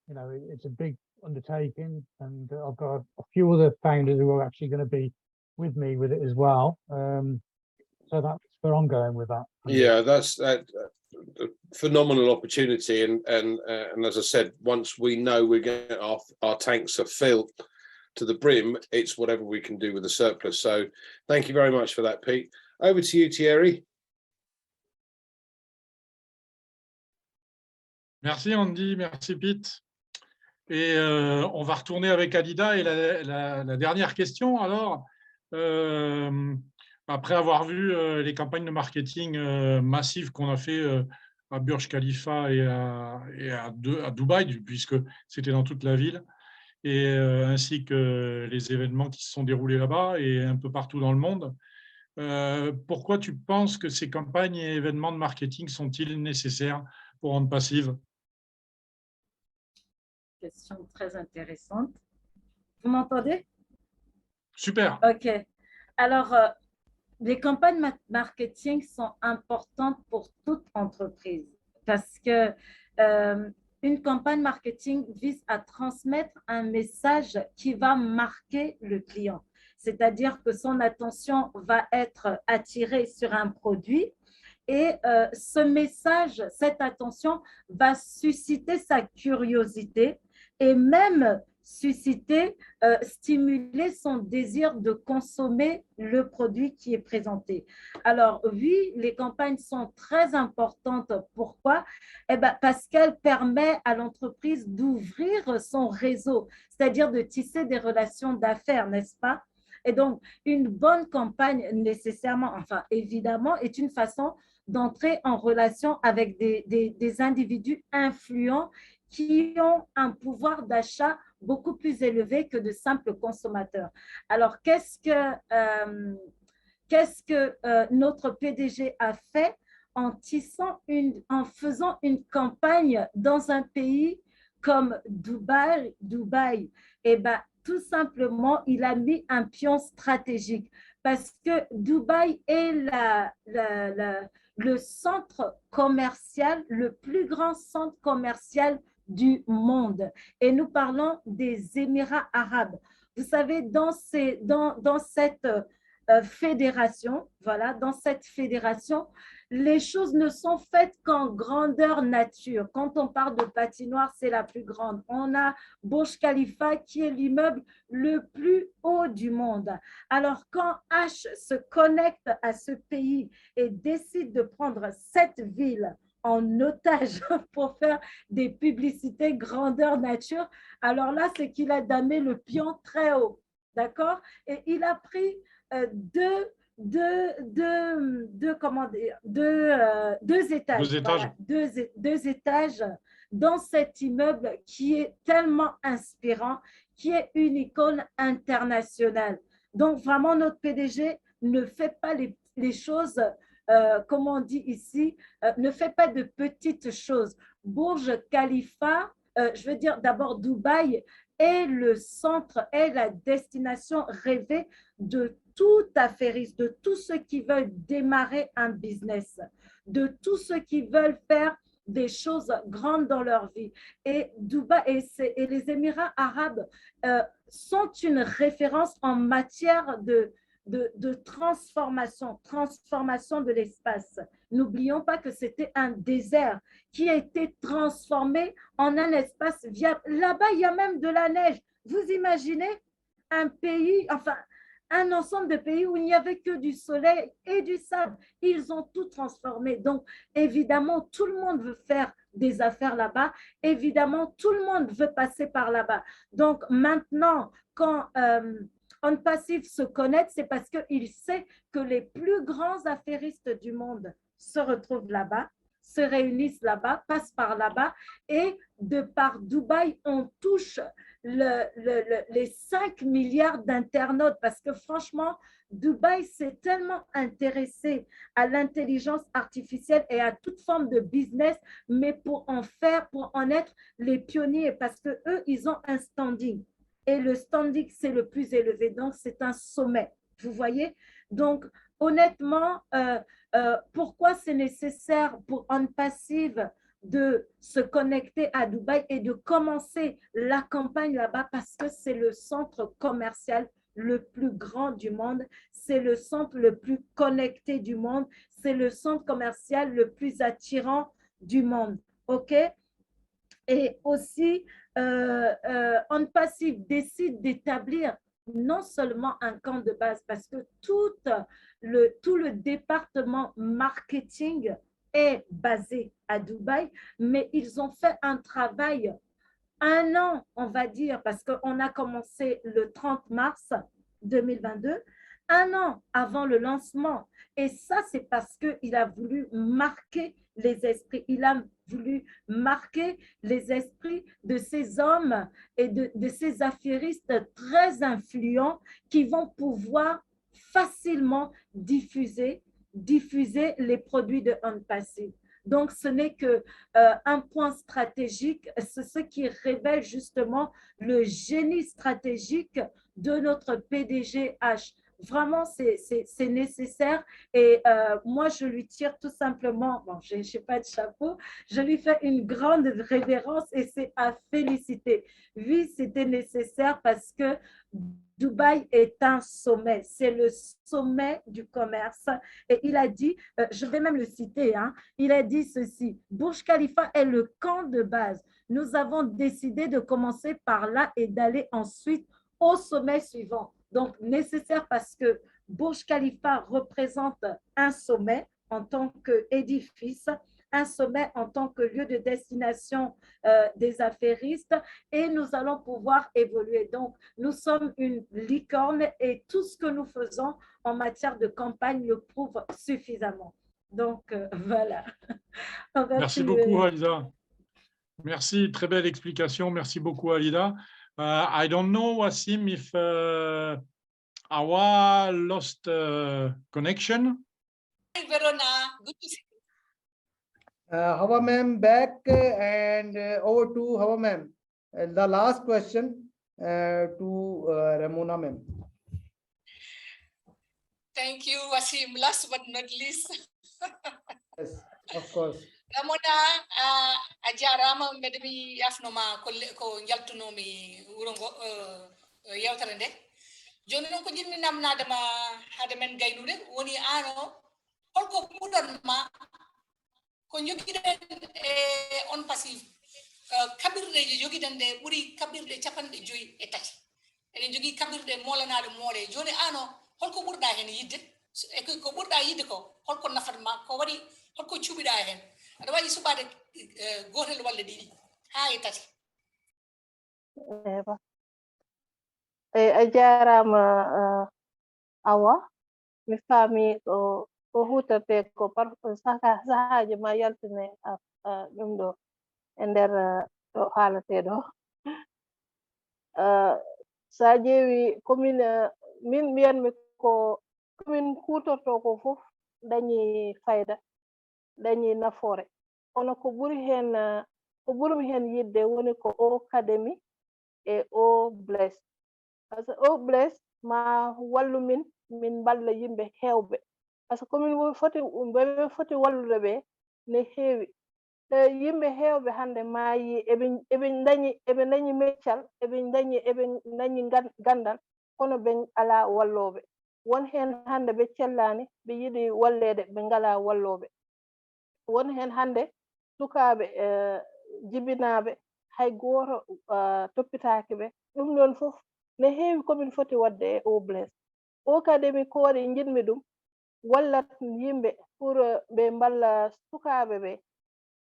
you know, it's a big undertaking, and I've got a few other founders who are actually going to be with me with it as well. So that's where I'm going with that. Yeah, that's a phenomenal opportunity, and as I said, once we know we're getting our tanks are filled to the brim, it's whatever we can do with the surplus. So thank you very much for that, Pete. Over to you, Thierry. Merci Andy, merci Pete. Et on va retourner avec Alida et la dernière question. Alors, après avoir vu les campagnes de marketing massives qu'on a fait à Burj Khalifa et à Dubaï, puisque c'était dans toute la ville, et ainsi que les événements qui se sont déroulés là-bas et un peu partout dans le monde, pourquoi tu penses que ces campagnes et événements de marketing sont-ils nécessaires pour ONPASSIVE? Question très intéressante. Vous m'entendez? Super. OK. Alors, les campagnes marketing sont importantes pour toute entreprise parce que une campagne marketing vise à transmettre un message qui va marquer le client. C'est-à-dire que son attention va être attirée sur un produit. Et ce message, cette attention va susciter sa curiosité et même susciter, stimuler son désir de consommer le produit qui est présenté. Alors oui, les campagnes sont très importantes. Pourquoi? Eh bien, parce qu'elles permettent à l'entreprise d'ouvrir son réseau, c'est-à-dire de tisser des relations d'affaires, n'est-ce pas? Et donc, une bonne campagne nécessairement, enfin évidemment, est une façon d'entrer en relation avec des individus influents qui ont un pouvoir d'achat beaucoup plus élevé que de simples consommateurs. Alors, qu'est-ce que notre PDG a fait en faisant une campagne dans un pays comme Dubaï? Eh bien, tout simplement, il a mis un pion stratégique parce que Dubaï est le centre commercial, le plus grand centre commercial du monde. Et nous parlons des Émirats arabes. Vous savez, dans cette fédération. Voilà, dans cette fédération, les choses ne sont faites qu'en grandeur nature. Quand on parle de patinoire, c'est la plus grande. On a Burj Khalifa qui est l'immeuble le plus haut du monde. Alors, quand H se connecte à ce pays et décide de prendre cette ville en otage pour faire des publicités grandeur nature, alors là, c'est qu'il a damé le pion très haut. D'accord? Et il a pris deux étages. Voilà, deux étages dans cet immeuble qui est tellement inspirant, qui est une icône internationale. Donc, vraiment, notre PDG ne fait pas les choses, comme on dit ici, ne fait pas de petites choses. Burj Khalifa, je veux dire d'abord Dubaï, est le centre, est la destination rêvée de tout affairiste, de tous ceux qui veulent démarrer un business, de tous ceux qui veulent faire des choses grandes dans leur vie. Et Dubaï et les Émirats arabes sont une référence en matière de transformation de l'espace. N'oublions pas que c'était un désert qui a été transformé en un espace viable. Là-bas, il y a même de la neige. Vous imaginez un pays, enfin, un ensemble de pays où il n'y avait que du soleil et du sable. Ils ont tout transformé. Donc, évidemment, tout le monde veut faire des affaires là-bas. Évidemment, tout le monde veut passer par là-bas. Donc, maintenant, quand ONPASSIVE se connecte, c'est parce qu'il sait que les plus grands affairistes du monde se retrouvent là-bas, se réunissent là-bas, passent par là-bas, et de par Dubaï, on touche les 5 milliards d'internautes, parce que franchement, Dubaï s'est tellement intéressé à l'intelligence artificielle et à toute forme de business, mais pour en être les pionniers, parce que eux, ils ont un standing. Et le standing, c'est le plus élevé, donc c'est un sommet, vous voyez. Donc, honnêtement, pourquoi c'est nécessaire pour ONPASSIVE de se connecter à Dubaï et de commencer la campagne là-bas, parce que c'est le centre commercial le plus grand du monde, c'est le centre le plus connecté du monde, c'est le centre commercial le plus attirant du monde, ok? Et aussi, ONPASSIVE décide d'établir non seulement un camp de base, parce que tout le département marketing est basé à Dubaï, mais ils ont fait un travail, un an, on va dire, parce qu'on a commencé le 30 mars 2022, un an avant le lancement. Et ça, c'est parce qu'il a voulu marquer les esprits. Il a voulu marquer les esprits de ces hommes et de ces affairistes très influents qui vont pouvoir facilement diffuser les produits de ONPASSIVE. Donc, ce n'est qu'un point stratégique, c'est ce qui révèle justement le génie stratégique de notre PDG H. Vraiment, c'est nécessaire et moi, je lui tire tout simplement, bon, je n'ai pas de chapeau, je lui fais une grande révérence et c'est à féliciter. Oui, c'était nécessaire parce que Dubaï est un sommet, c'est le sommet du commerce. Et il a dit, je vais même le citer, hein, il a dit ceci, Burj Khalifa est le camp de base. Nous avons décidé de commencer par là et d'aller ensuite au sommet suivant. Donc, nécessaire parce que Burj Khalifa représente un sommet en tant qu'édifice, un sommet en tant que lieu de destination des affairistes et nous allons pouvoir évoluer. Donc, nous sommes une licorne et tout ce que nous faisons en matière de campagne le prouve suffisamment. Donc, voilà. Merci beaucoup, Alida. Merci, très belle explication. Merci beaucoup, Alida. I don't know, Waseem, if our lost connection. Hi, Verona. Good to see you. Hawa ma'am back and over to Hawa ma'am. The last question to Ramona ma'am. Thank you, Waseem. Last but not least. Yes, of course. Ramona, ajarama medemi afnoma ko yaltunomi wurongo yewtarende. joni non ko jinmi namnade ma hade men gaynude woni ano holko ɓuranma ko jogiɗen on passive kabirɗeji jogiɗen ɗe ɓuuri kabirɗe 53 eɗen jogui kabirɗe molanaɗe moole joni ano holko ɓurɗa hen yidde e ko ɓurɗa yidde ko holko nafatma ko waɗi holko cuɓiɗa hen aɗa wawi suɓade gotel walla ɗiɗi ha e tati a jarama Awa mi faami ko huterte ko par sahaji ma yaltine ɗum ɗo e nder ɗo haalateɗo sa ƴeewi komin min mbiyanmi ko komin hutorto ko fof dañi fayda dañi nafoore kono ko ɓurmi hen yidde woni ko o academy e o bless par ce que o bless ma wallu min balla yimɓe heewɓe par ce que komin foti wallude ɓe ne heewi te yimɓe heewɓe hannde maayi eɓe dañi meccal eɓe dañi gandal kono ɓe alaa wallooɓe won heen hannde ɓe cellaani ɓe yiɗi walleede ɓe ngalaa wallooɓe won heen hannde sukaaɓe jibinaaɓe hay gooto toppitaaki ɓe ɗum ɗon fof ne heewi komin foti waɗde e o bless o academy ko waɗi jiɗmi ɗum wallat yimɓe pour ɓe mballa sukaaɓe ɓe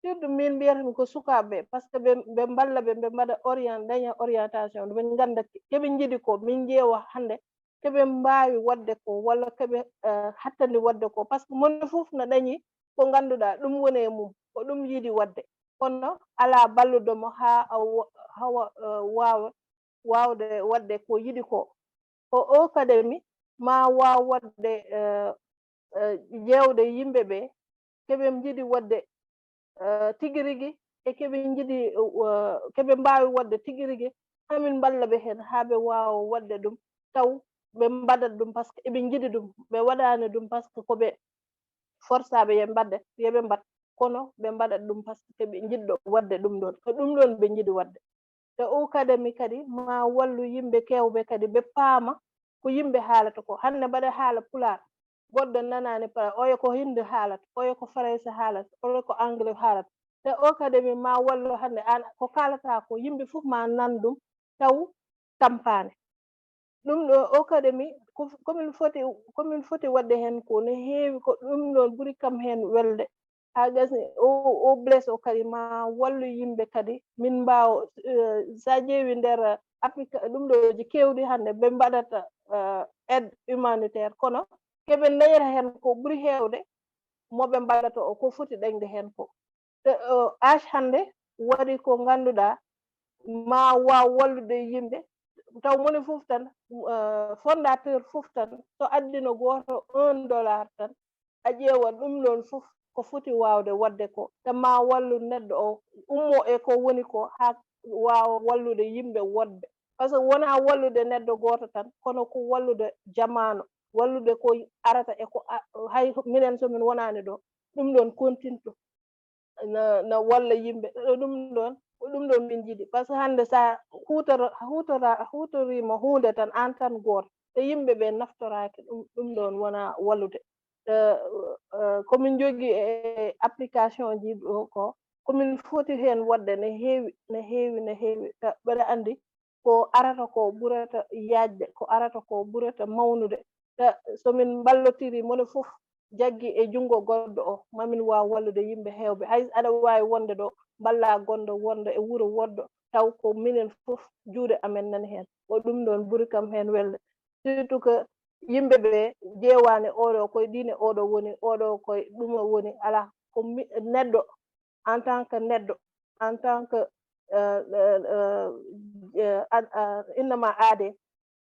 surtout min mbiyatami ko sukaaɓe ɓe par ce que ɓe mballa ɓe ɓe mbaɗa daña orientation ɓe ngannda keɓe njiɗi ko min ƴeewa hannde keɓe mbaawi waɗde ko walla keɓe hattandi waɗde ko par ce que moni fof no dañi ko ngannduɗaa ɗum woni e mum ko ɗum yiɗi waɗde kono alaa balludomo haa hawa waawde waɗde ko yiɗi ko o academy ma waaw waɗde ƴeewde yimɓe ɓe keɓe njiɗi waɗde tigi rigi e keɓe mbaawi waɗde tigi rigi hamin mballa ɓe heen haa ɓe waawa waɗde ɗum taw ɓe mbaɗat ɗum par ce que eɓe njiɗi ɗum ɓe waɗaani ɗum par ce que ko ɓe forçaaɓe yoɓe mbat kono ɓe mbaɗat ɗum par ce que keɓe njiɗɗo waɗde ɗum ɗon ko ɗum ɗon ɓe njiɗi waɗde te o academy kadi ma wallu yimɓe keewɓe kadi ɓe paama ko yimɓe haalata ko hannde mbaɗa haala pulaar goɗɗo nanaani oyo ko hindi haalata oyo ko français haalata oyo ko anglais haalata te o academy ma wallu hannde an ko kaalata ko yimɓe fof ma nan ɗum taw tampaani ɗum ɗo o academy komin foti waɗde heen ko no heewi ko ɗum ɗon ɓuri kam heen welde haa gasni o bless o kadi ma wallu yimɓe kadi min mbaawa sa ƴeewi nder ɗum ɗoji keewɗi hannde ɓe mbaɗata aide humanitaire kono keɓe dañata heen ko ɓuri heewde moɓe mbaɗata o ko foti dañde heen ko te age hannde waɗi ko ngannduɗaa ma waaw wallude yimɓe taw moni fof tan fondateur fof tan so addino gooto $1 tan a ƴeewa ɗum ɗon fof ko foti waawde waɗde ko te ma wallu neɗɗo o ummo e ko woni ko haa waawa wallude yimɓe woɗɓe par ce que wonaa wallude neɗɗo gooto tan kono ko wallude jamaano wallude ko arata e ko hay minen somin wonaani ɗo ɗum ɗon continue no walla yimɓe ɗum ɗon min jiɗi par ce que hannde sa hutoriima huunde tan an tan gooto te yimɓe ɓe naftoraaki ɗum ɗon wona wallude komin jogii e application ji ɗo ko komin foti heen waɗde no heewi ɓeɗa anndi ko arata ko ɓurata yaajde ko arata ko ɓurata mawnude te somin ballotiri mone fof jaggi e junngo goɗɗo o mamin waaw wallude yimɓe heewɓe hay aɗa waawi wonde ɗo balla gonɗo wonda e wuro woɗɗo taw ko minen fof juuɗe amen nani heen o ɗum ɗon ɓuri kam heen welde surtout que yimɓe ɓe ƴeewaani oɗo koye diine oɗo woni oɗo koye ɗuma woni ala ko neɗɗo en tant que neɗɗo en tant que innama aade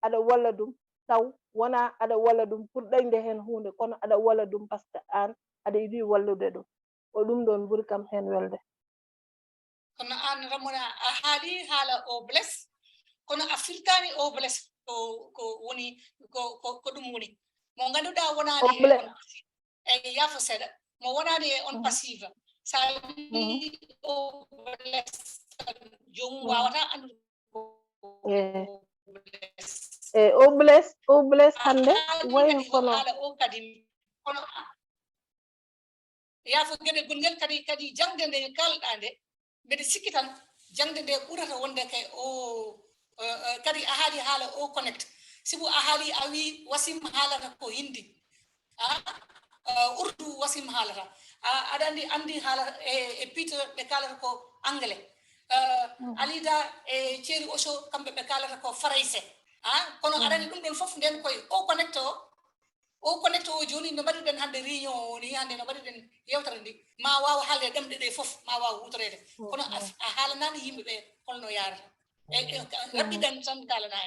aɗa walla ɗum taw wona aɗa walla ɗum pour dañde heen hunde kono aɗa walla ɗum par ce que an aɗa yiɗi wallude ɗum ko ɗum ɗon ɓuri kam heen welde kono an ramona a haali haala o bless kono a firtani o bless ko woni ko ɗum woni mo ngannduɗaa wonaani e on e yaafo seeɗa mo wonaani e on passive sa wi o bless joomum wawata andude ko bless o bless hande way kono haala o kadi kono yaafo gueɗe gongel kadi jangde nde kalɗa nde mbeɗe sikki tan jangde nde ɓurata wonde kay o kadi a haali haala o connect sibu a haali a wi Wasim haalata ko hindi urdu Wasim haalata aɗa andi haala e Peter ɓe kalata ko anglais Alida e Thierry Ocho kamɓe ɓe kalata ko français kono aɗa andi ɗum ɗon fof nden koye o connecte o joni no mbaɗiɗen hande réunion ni hande no mbaɗiɗen yewtere ndi ma wawa haalde ɗemɗe ɗe fof ma wawa hutorede kono a haalanani yimɓeɓe holno yarata raɓɓiɗen tan kalana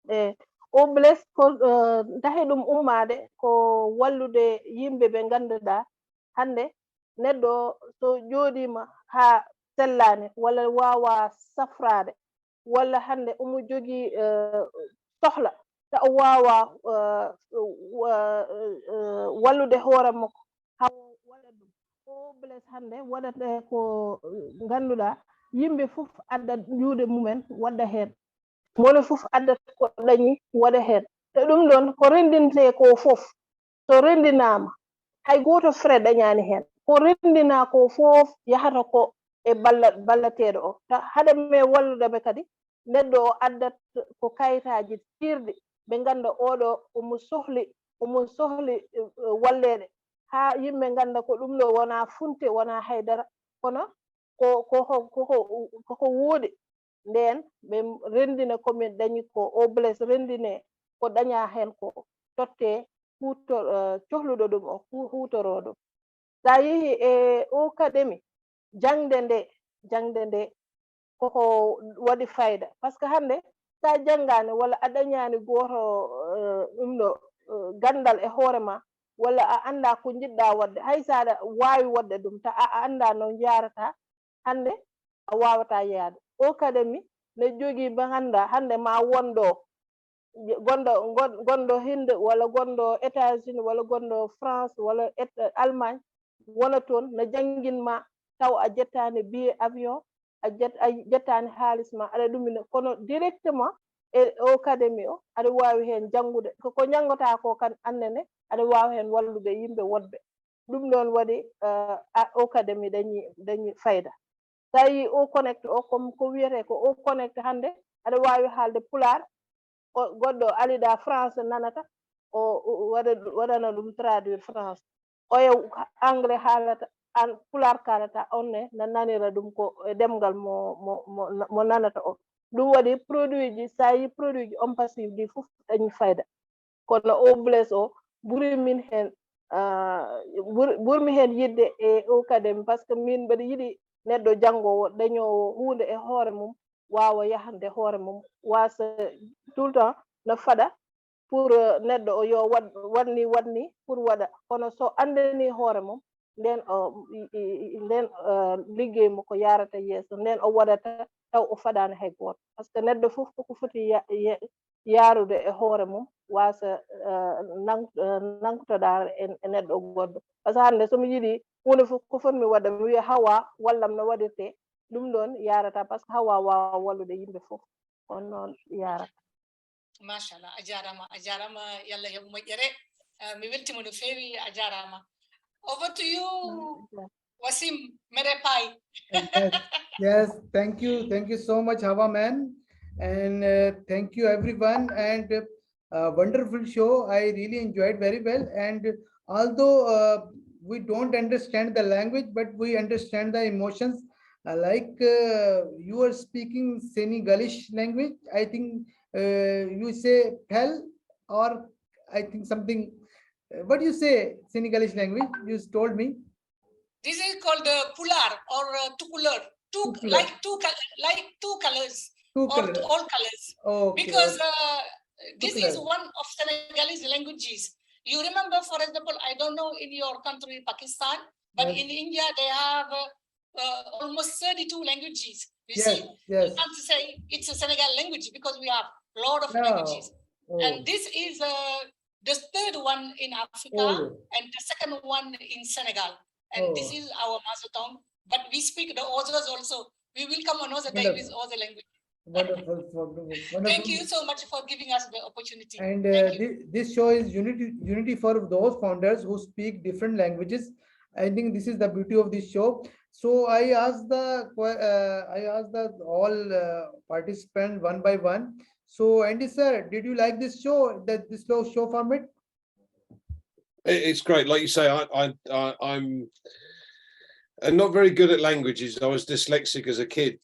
en o bless ko tahi ɗum ummade ko wallude yimɓe ɓe ganduɗa hande neɗɗo so joɗima ha sellani walla wawa safrade walla hande omo jogui sohla ta o wawa wallude hoore makko ha waɗa ɗum o bless hande waɗate ko ganduɗa yimɓe fof adda juuɗe mumen wadda hen mone fof addat ko dañi waɗa hen te ɗum ɗon ko rendinte ko fof so rendinama hay goto frais dañani hen ko rendina ko fof yahata ko e ballateɗo o ta haɗa me walludeɓe kadi neɗɗo o addat ko kayitaji tirɗi ɓe ganda oɗo omo sohli walleɗe ha yimɓe ganda ko ɗum ɗo wona funte wona haydara kono koko wooɗi nden ɓe rendina komin dañi ko o bless rendine ko daña hen ko totte cohluɗo ɗum o hutoro ɗum sa yeehi e o kademi jangde nde koko waɗi fayida par ce que hande sa janggani walla a dañani goto ɗum ɗo gandal e hoore ma walla a anda ko jiɗɗa wadde hay saɗa wawi wadde ɗum ta a anda no jarata hande a wawata yaade o kademi ne jogui ɓe ganda hande ma gonɗo Hinde walla gonɗo États-Unis walla gonɗo France walla Allemagne wona toon no jangguinma taw a jettani billet avion a jettani haalisma aɗa ɗumina kono directement e o kademi o aɗa wawi hen janggude koko janggota ko kan annene aɗa wawi hen wallude yimɓe wodɓe ɗum ɗon waɗi o kademi dañi fayida sa yi o connect o comme ko wiyete ko o connect hande aɗa wawi haalde pular goɗɗo aliɗa France nanata o waɗana ɗum traduire France oya anglais haalata an pular kalata onne no nanira ɗum ko demgal mo nanata o ɗum waɗi produit ji sa yi produit ji ONPASSIVE ɗi fof dañi fayida kono o bless o ɓurimin hen yidde e o kademi par ce que min mbeɗa yiɗi neɗɗo janggowo dañowo hunde e hoore mum wawa yahande hoore mum wasa tout le temps no faɗa pour neɗɗo o yo watni pour waɗa kono so andani hoore mum nden liggey mo ko yarata yeeso nden o waɗata taw o faɗani hay goto par ce que neɗɗo fof koko foti yarude e hoore mum wasa nangtoɗa e neɗɗo goɗɗo par ce que hande somi yiiɗi hunde fof ko fotmi waɗa mi wiya Hawa wallam no waɗirte ɗum ɗon yarata par ce que Hawa wawa wallude yimɓe fof on noon yarata machallah a jarama yallah heeɓa moƴƴere mi weltima no feewi a jarama over to you Wasim Merepai. Yes, thank you so much Hawa man, and thank you everyone, and wonderful show. I really enjoyed very well, and although we don't understand the language, but we understand the emotions. Like you are speaking Senegalese language, I think you say Pel, or I think something. What do you say Senegalese language? You told me. This is called pular or tukulur. Like two colors. All colors. Okay, because this is one of Senegalese languages. You remember, for example, I don't know in your country, Pakistan, but in India they have almost 32 languages. You see, you can't say it's a Senegal language because we have a lot of languages. And this is the third one in Africa and the second one in Senegal. And this is our mother tongue. But we speak the others also. We will come another day with other language. Wonderful. Thank you so much for giving us the opportunity. And this show is unity for those founders who speak different languages. I think this is the beauty of this show. So I asked all participants one by one. So Andy sir, did you like this show? This show format? It's great. Like you say, I'm not very good at languages. I was dyslexic as a kid.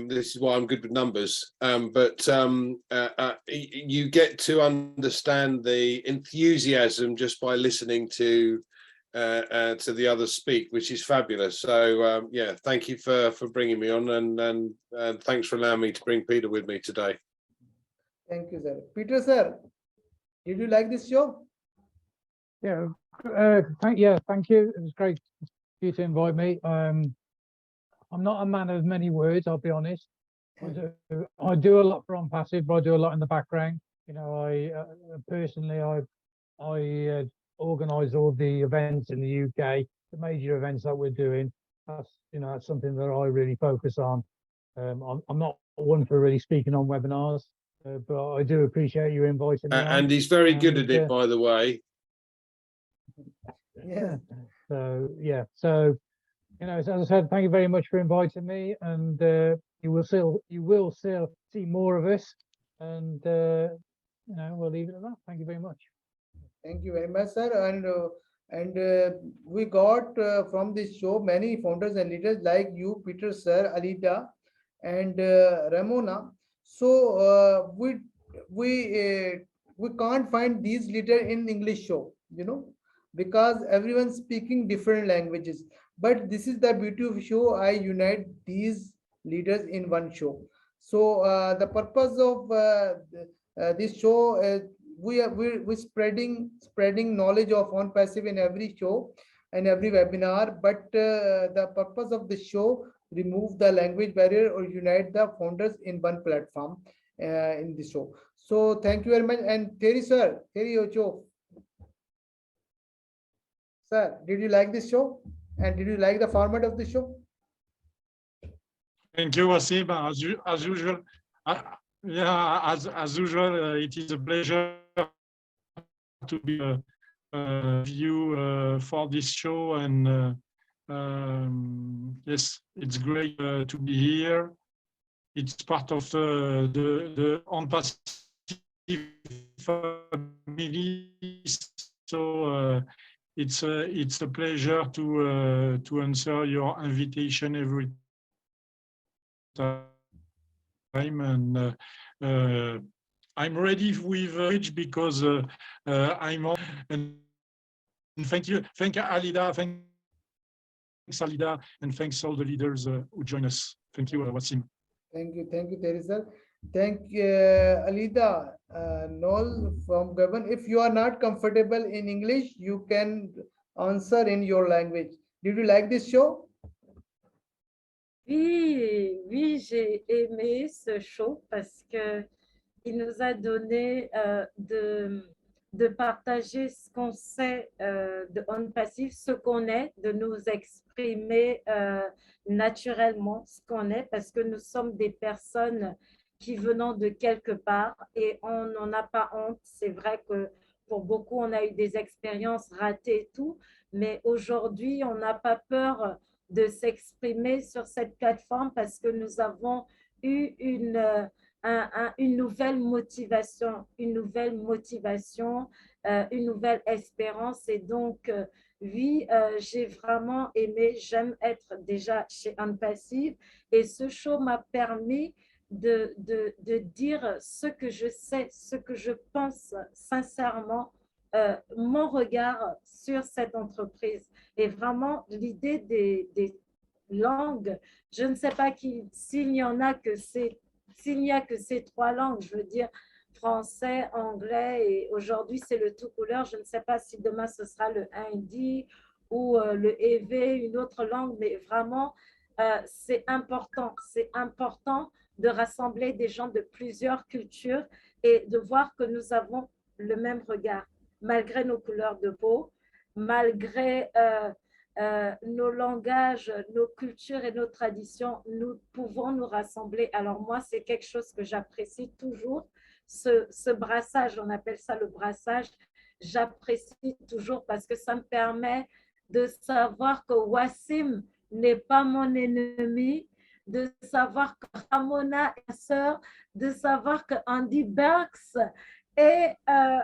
This is why I'm good with numbers. But you get to understand the enthusiasm just by listening to the others speak, which is fabulous. So yeah, thank you for bringing me on, and thanks for allowing me to bring Peter with me today. Thank you, sir. Peter sir, did you like this show? Yeah, thank you. It was great for you to invite me. I'm not a man of many words, I'll be honest. I do a lot for ONPASSIVE, but I do a lot in the background. You know, I personally organise all the events in the UK, the major events that we're doing. That's something that I really focus on. I'm not one for really speaking on webinars, but I do appreciate you inviting me on. And he's very good at it, by the way. Yeah. So yeah, so as I said, thank you very much for inviting me, and you will still see more of us, and we'll leave it at that. Thank you very much. Thank you very much, sir. And we got from this show many founders and leaders like you, Peter sir, Alida, and Ramona. So we can't find these leaders in English show, because everyone's speaking different languages. But this is the beauty of show. I unite these leaders in one show. So the purpose of this show is we're spreading knowledge of ONPASSIVE in every show and every webinar. But the purpose of the show, remove the language barrier or unite the founders in one platform in the show. So thank you very much. And Thierry sir, Thierry Ocho. Sir, did you like this show? And did you like the format of the show? Thank you, Waseem. As usual, as usual, it is a pleasure to be with you for this show. And yes, it's great to be here. It's part of the ONPASSIVE family. So it's a pleasure to answer your invitation every time, and I'm ready with Rich because I'm on. And thank you, Alida, thanks Alida, and thanks all the leaders who join us. Thank you, Waseem. Thank you, Thierry sir. Thank you, Alida. Noel from Gabon. If you are not comfortable in English, you can answer in your language. Did you like this show? Oui, j'ai aimé ce show parce que il nous a donné de partager ce qu'on sait de ONPASSIVE, ce qu'on est, de nous exprimer naturellement ce qu'on est, parce que nous sommes des personnes qui venons de quelque part et on n'en a pas honte. C'est vrai que pour beaucoup, on a eu des expériences ratées et tout, mais aujourd'hui, on n'a pas peur de s'exprimer sur cette plateforme parce que nous avons eu une nouvelle motivation, une nouvelle espérance. Et donc, oui, j'ai vraiment aimé, j'aime être déjà chez ONPASSIVE, et ce show m'a permis de dire ce que je sais, ce que je pense sincèrement, mon regard sur cette entreprise. Et vraiment, l'idée des langues, je ne sais pas s'il n'y a que ces trois langues, je veux dire français, anglais, et aujourd'hui c'est le tout couleur. Je ne sais pas si demain ce sera le hindi ou le EV, une autre langue, mais vraiment c'est important de rassembler des gens de plusieurs cultures et de voir que nous avons le même regard, malgré nos couleurs de peau, malgré nos langages, nos cultures et nos traditions, nous pouvons nous rassembler. Alors moi, c'est quelque chose que j'apprécie toujours, ce brassage, on appelle ça le brassage, j'apprécie toujours parce que ça me permet de savoir que Waseem n'est pas mon ennemi, de savoir que Ramona est ma sœur, de savoir que Andy Burks est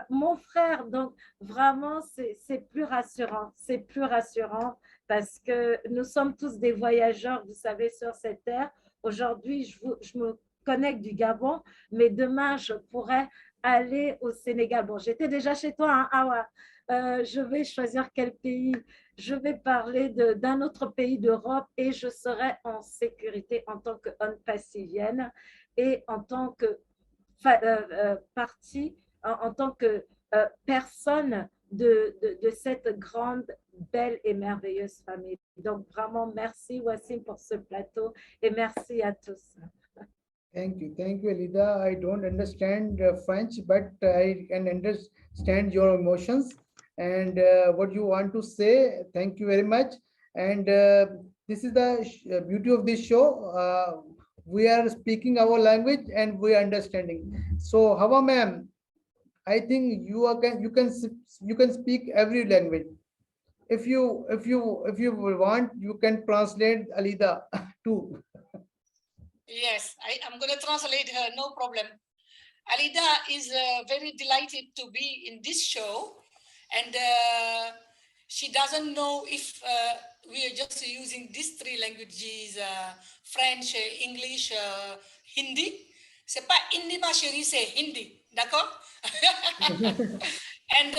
mon frère. Donc, vraiment, c'est plus rassurant. C'est plus rassurant parce que nous sommes tous des voyageurs, vous savez, sur cette terre. Aujourd'hui, je me connecte du Gabon, mais demain, je pourrais aller au Sénégal. Bon, j'étais déjà chez toi, hein, Awa. Je vais choisir quel pays. Je vais parler d'un autre pays d'Europe et je serai en sécurité en tant qu'ONPASSIVienne et en tant que partie, en tant que personne de cette grande, belle et merveilleuse famille. Donc, vraiment, merci Waseem pour ce plateau et merci à tous. Thank you, Alida. I don't understand French, but I can understand your emotions and what you want to say. Thank you very much. And this is the beauty of this show. We are speaking our language and we are understanding. So, Hawa ma'am, I think you can speak every language. If you want, you can translate Alida too. Yes, I'm going to translate her, no problem. Alida is very delighted to be in this show, and she doesn't know if we are just using these three languages, French, English, Hindi. C'est pas Hindi, ma chérie, c'est Hindi, d'accord? and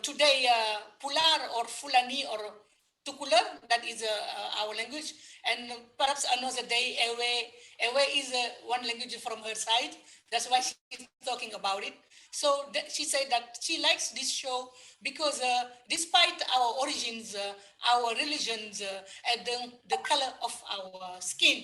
today, Pular or Fulani or Tukular, that is our language, and perhaps another day, Ewe is one language from her side. That's why she's talking about it. So she said that she likes this show because despite our origins, our religions, and the color of our skin,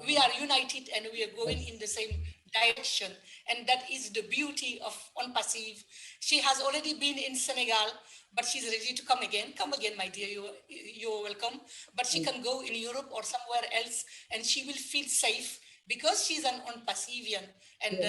we are united and we are going in the same direction. And that is the beauty of ONPASSIVE. She has already been in Senegal, but she's ready to come again. Come again, my dear, you're welcome. But she can go in Europe or somewhere else and she will feel safe because she's an ONPASSIVian. And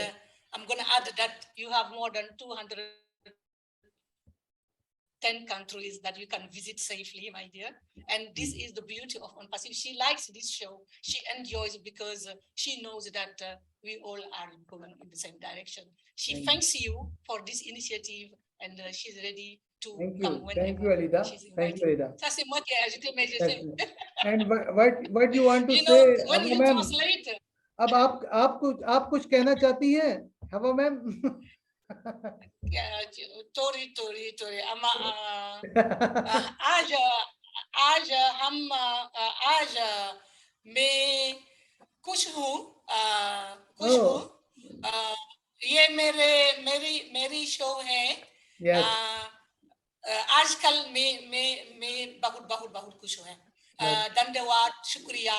I'm going to add that you have more than 210 countries that you can visit safely, my dear. And this is the beauty of ONPASSIVE. She likes this show. She enjoys it because she knows that we all are going in the same direction. She thanks you for this initiative and she's ready to come whenever. Thank you, Alida. Thank you, Alida. Ça, c'est moi qui ai ajouté, mais je sais. And what you want to you say, know, when you ma'am? translate. अब आप कुछ कहना चाहती हैं, हवा ma'am? Tori. आज मैं खुश हूँ ये मेरी शो है आजकल मैं बहुत खुश हूँ धन्यवाद शुक्रिया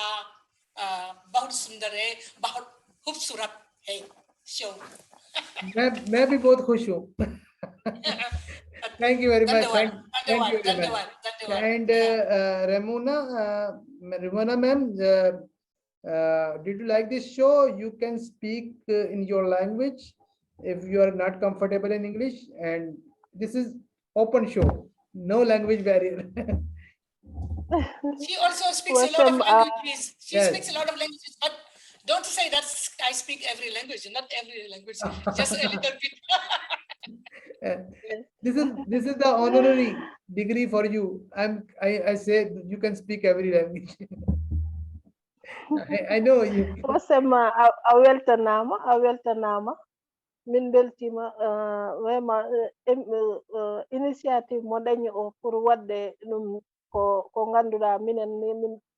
बहुत सुंदर है बहुत खूबसूरत है शो मैं भी बहुत खुश हूँ Thank you very much. Thank you very much. And Ramona ma'am, did you like this show? You can speak in your language if you are not comfortable in English, and this is open show, no language barrier. She also speaks a lot of languages. She speaks a lot of languages, but don't say that I speak every language. Not every language, just a little bit. This is the honorary degree for you. I say you can speak every language. I know you. Waseem a weltanama min beltima vraiment initiative mo dañi o pour wadde ɗum ko ganduɗa minen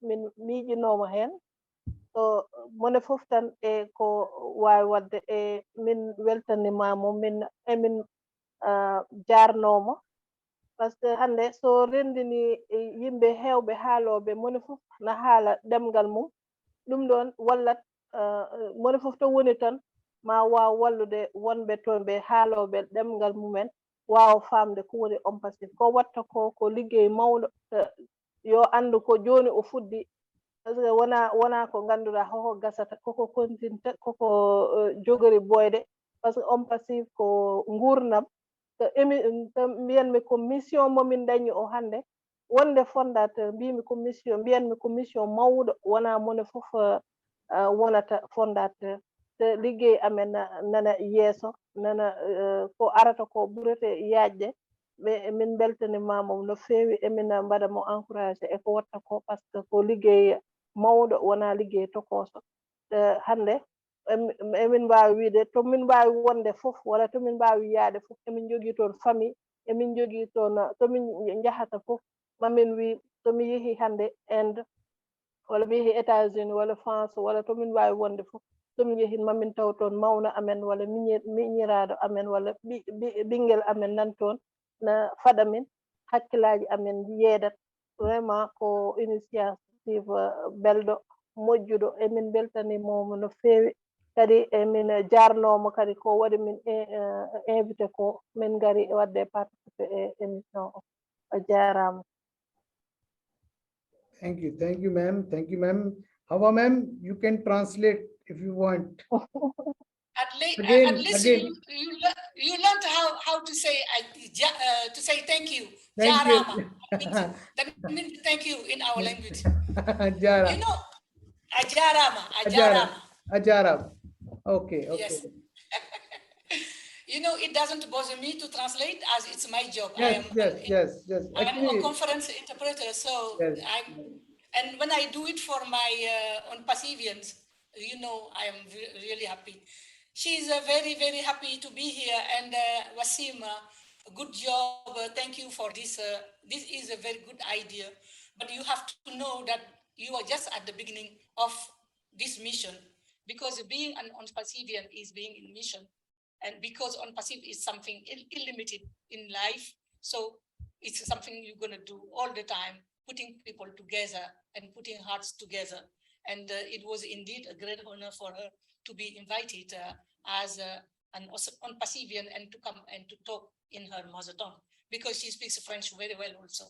min miijinoma hen so mone fof tan e ko wawi wadde e min weltanimamo emin jarnomo par ce que hande so rendini yimɓe hewɓe haaloɓe mone fof na haala ɗemgal mum ɗum ɗon wallat mone fof to woni tan ma waw wallude wonɓe toon ɓe haaloɓe ɗemgal mumen waaw famde ko woni ONPASSIVE ko watta ko liggey mawɗo yo andu ko joni o fuɗɗi par ce que wona ko ganduɗa koko gasata koko kontinta koko jogori boyde par ce que ONPASSIVE ko gurdam to mbiyanmi ko mission momin dañi o hannde wonde fondateur mbimi ko mbiyanmi ko mission mawɗo wona mone fof wonata fondateur te liggey amen nana yeeso nana ko arata ko ɓurete yaajde min beltanimamo no feewi emin mbaɗa mo encouragé eko watta ko par ce que ko liggey mawɗo wona liggey tokoso hannde emin mbawi wiide tomin mbawi wonde fof walla tomin mbawi yaade fof emin jogui toon famille emin jogui toon tomin jahata fof mamin wi tomi yeehi hannde Inde walla mi yeehi États-Unis walla France walla tomin mbawi wonde fof tomin yeehi mamin taw toon mawna amen walla miñiraɗo amen walla ɓinguel amen nan toon na faɗa min hakkillaji amen yeedat vraiment ko initiative belɗo moƴƴuɗo emin beltanimomo no feewi kadi emin jarnomo kadi ko waɗi min invité ko min gari wadde participé e émission o jarama. Thank you ma'am. Hawa ma'am, you can translate if you want. At least again. You learned how to say thank you. Thank Jarama. you. That means thank you in our language. Jara. You know, ajarama. Ajarama. Okay. Yes. You know, it doesn't bother me to translate as it's my job. Yes. I'm a conference interpreter, so yes. And when I do it for my ONPASSIVians, you know, I am really happy. She's very, very happy to be here. And Waseem, good job. Thank you for this. This is a very good idea. But you have to know that you are just at the beginning of this mission, because being an ONPASSIVian is being in mission. And because ONPASSIVE is something unlimited in life, so it's something you're going to do all the time, putting people together and putting hearts together. And it was indeed a great honor for her to be invited as an ONPASSIVian and to come and to talk in her mother tongue, because she speaks French very well also.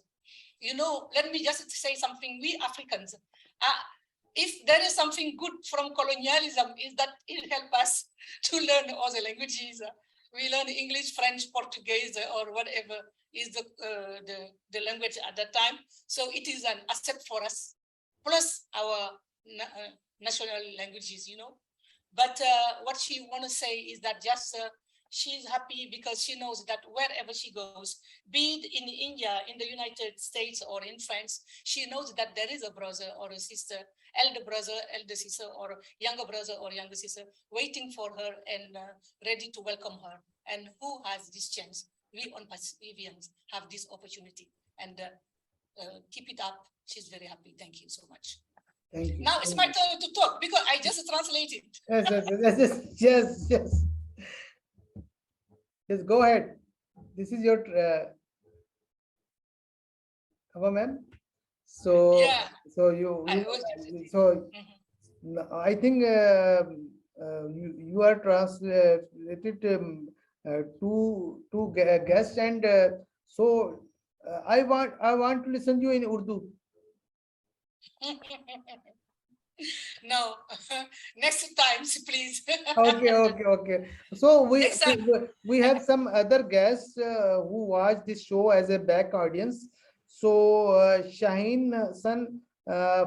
You know, let me just say something. We Africans, if there is something good from colonialism, is that it helps us to learn other languages. We learn English, French, Portuguese, or whatever is the language at that time. So it is an asset for us, plus our national languages, you know. But what she want to say is that just she's happy because she knows that wherever she goes, be it in India, in the United States, or in France, she knows that there is a brother or a sister, elder brother, elder sister, or younger brother or younger sister waiting for her and ready to welcome her. And who has this chance? We ONPASSIVians have this opportunity, and keep it up. She's very happy. Thank you so much. Thank you. Now it's my turn to talk because I just translated. Yes. Yes, go ahead. This is your ma'am. So yeah. I think you are translated two guests, and so I want to listen to you in Urdu. No, next time, please. Okay. So we have some other guests who watch this show as a back audience. So Shaheen son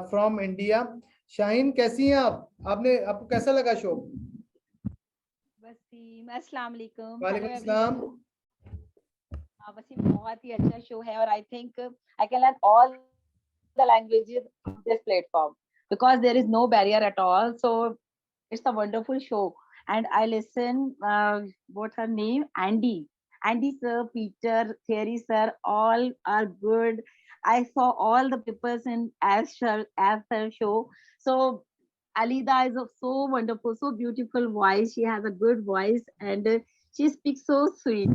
from India. Shaheen, कैसी हैं आप? आपको कैसा लगा show? Wasim, अस्सलाम वालेकुम। वालेकुम अस्सलाम। वसीम, बहुत ही अच्छा शो है और I think I can learn all the languages on this platform because there is no barrier at all. So it's a wonderful show. And I listen, what's her name? Andy sir, Peter, Thierry sir, all are good. I saw all the papers in as her show. So Alida is so wonderful, so beautiful voice. She has a good voice and she speaks so sweet.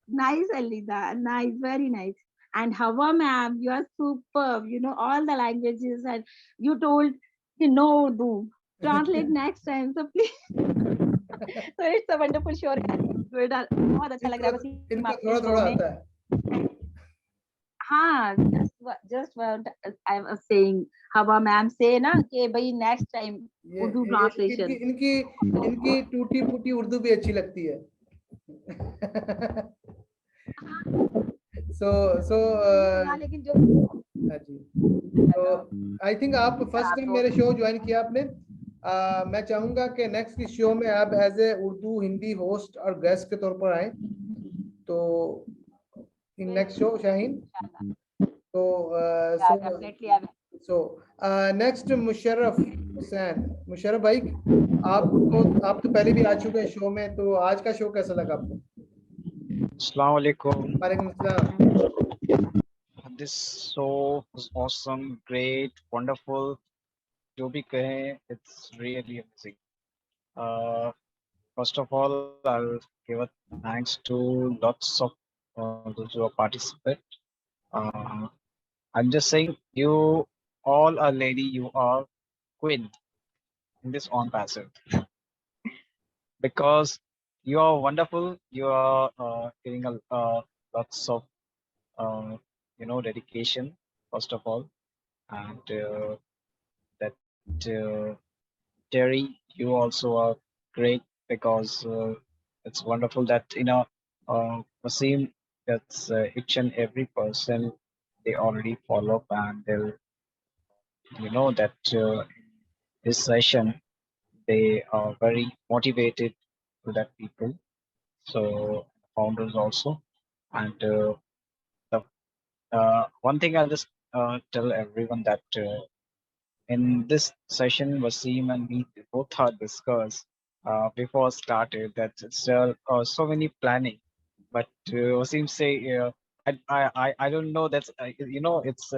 Nice, Alida. Nice, very nice. And Hawa ma'am, you are superb. You know all the languages and you told you know Urdu. Translate next time. So please. So it's a wonderful show. बहुत अच्छा लग रहा है वसीम आपके show में। हाँ, just what I was saying, हवा ma'am से ना कि भाई नेक्स्ट टाइम उर्दू ट्रांसलेशन। इनकी टूटी फूटी उर्दू भी अच्छी लगती है। लेकिन जो तो आई थिंक आप फर्स्ट टाइम मेरे शो ज्वाइन किया आपने। मैं चाहूंगा कि नेक्स्ट शो में आप as a Urdu Hindi host और गेस्ट के तौर पर आए। तो इन नेक्स्ट शो शाहीन। तो नेक्स्ट मुशर्रफ हुसैन। मुशर्रफ भाई, आप तो पहले भी आ चुके हैं शो में, तो आज का शो कैसा लगा आपको? अस्सलाम वालेकुम। वालेकुम अस्सलाम। This show was awesome, great, wonderful. जो भी कहें, it's really amazing. First of all, I'll give a thanks to lots of those who participate. I'm just saying, you all are lady, you are queen in this ONPASSIVE because you are wonderful. You are giving a lots of dedication first of all, and that Terry, you also are great because it's wonderful that Waseem, that's each and every person they already follow up and they'll that this session they are very motivated to that people, so founders also, and the one thing I'll just tell everyone that in this session, Waseem and me both had discussed before started that it's so many planning, but Waseem say I don't know that's it's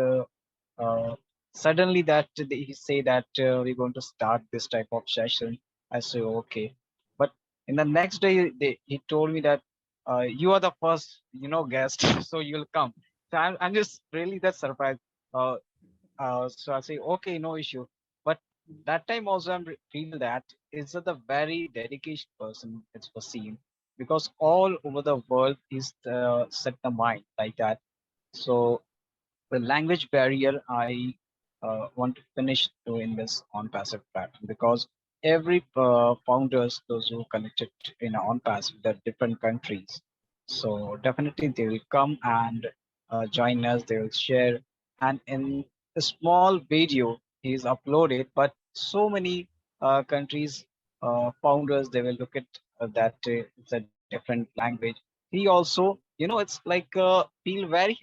suddenly that he say that we're going to start this type of session. I say okay, but in the next day he told me that you are the first guest, so you'll come. So I'm just really that surprised. So I say, okay, no issue. But that time also I feel that is the very dedication person it's Waseem because all over the world is set the mind like that. So the language barrier I want to finish doing this ONPASSIVE platform because every founders those who connected in ONPASSIVE they're different countries. So definitely they will come and join us. They will share, and in a small video is uploaded, but so many countries founders they will look at that it's a different language. He also it's like feel very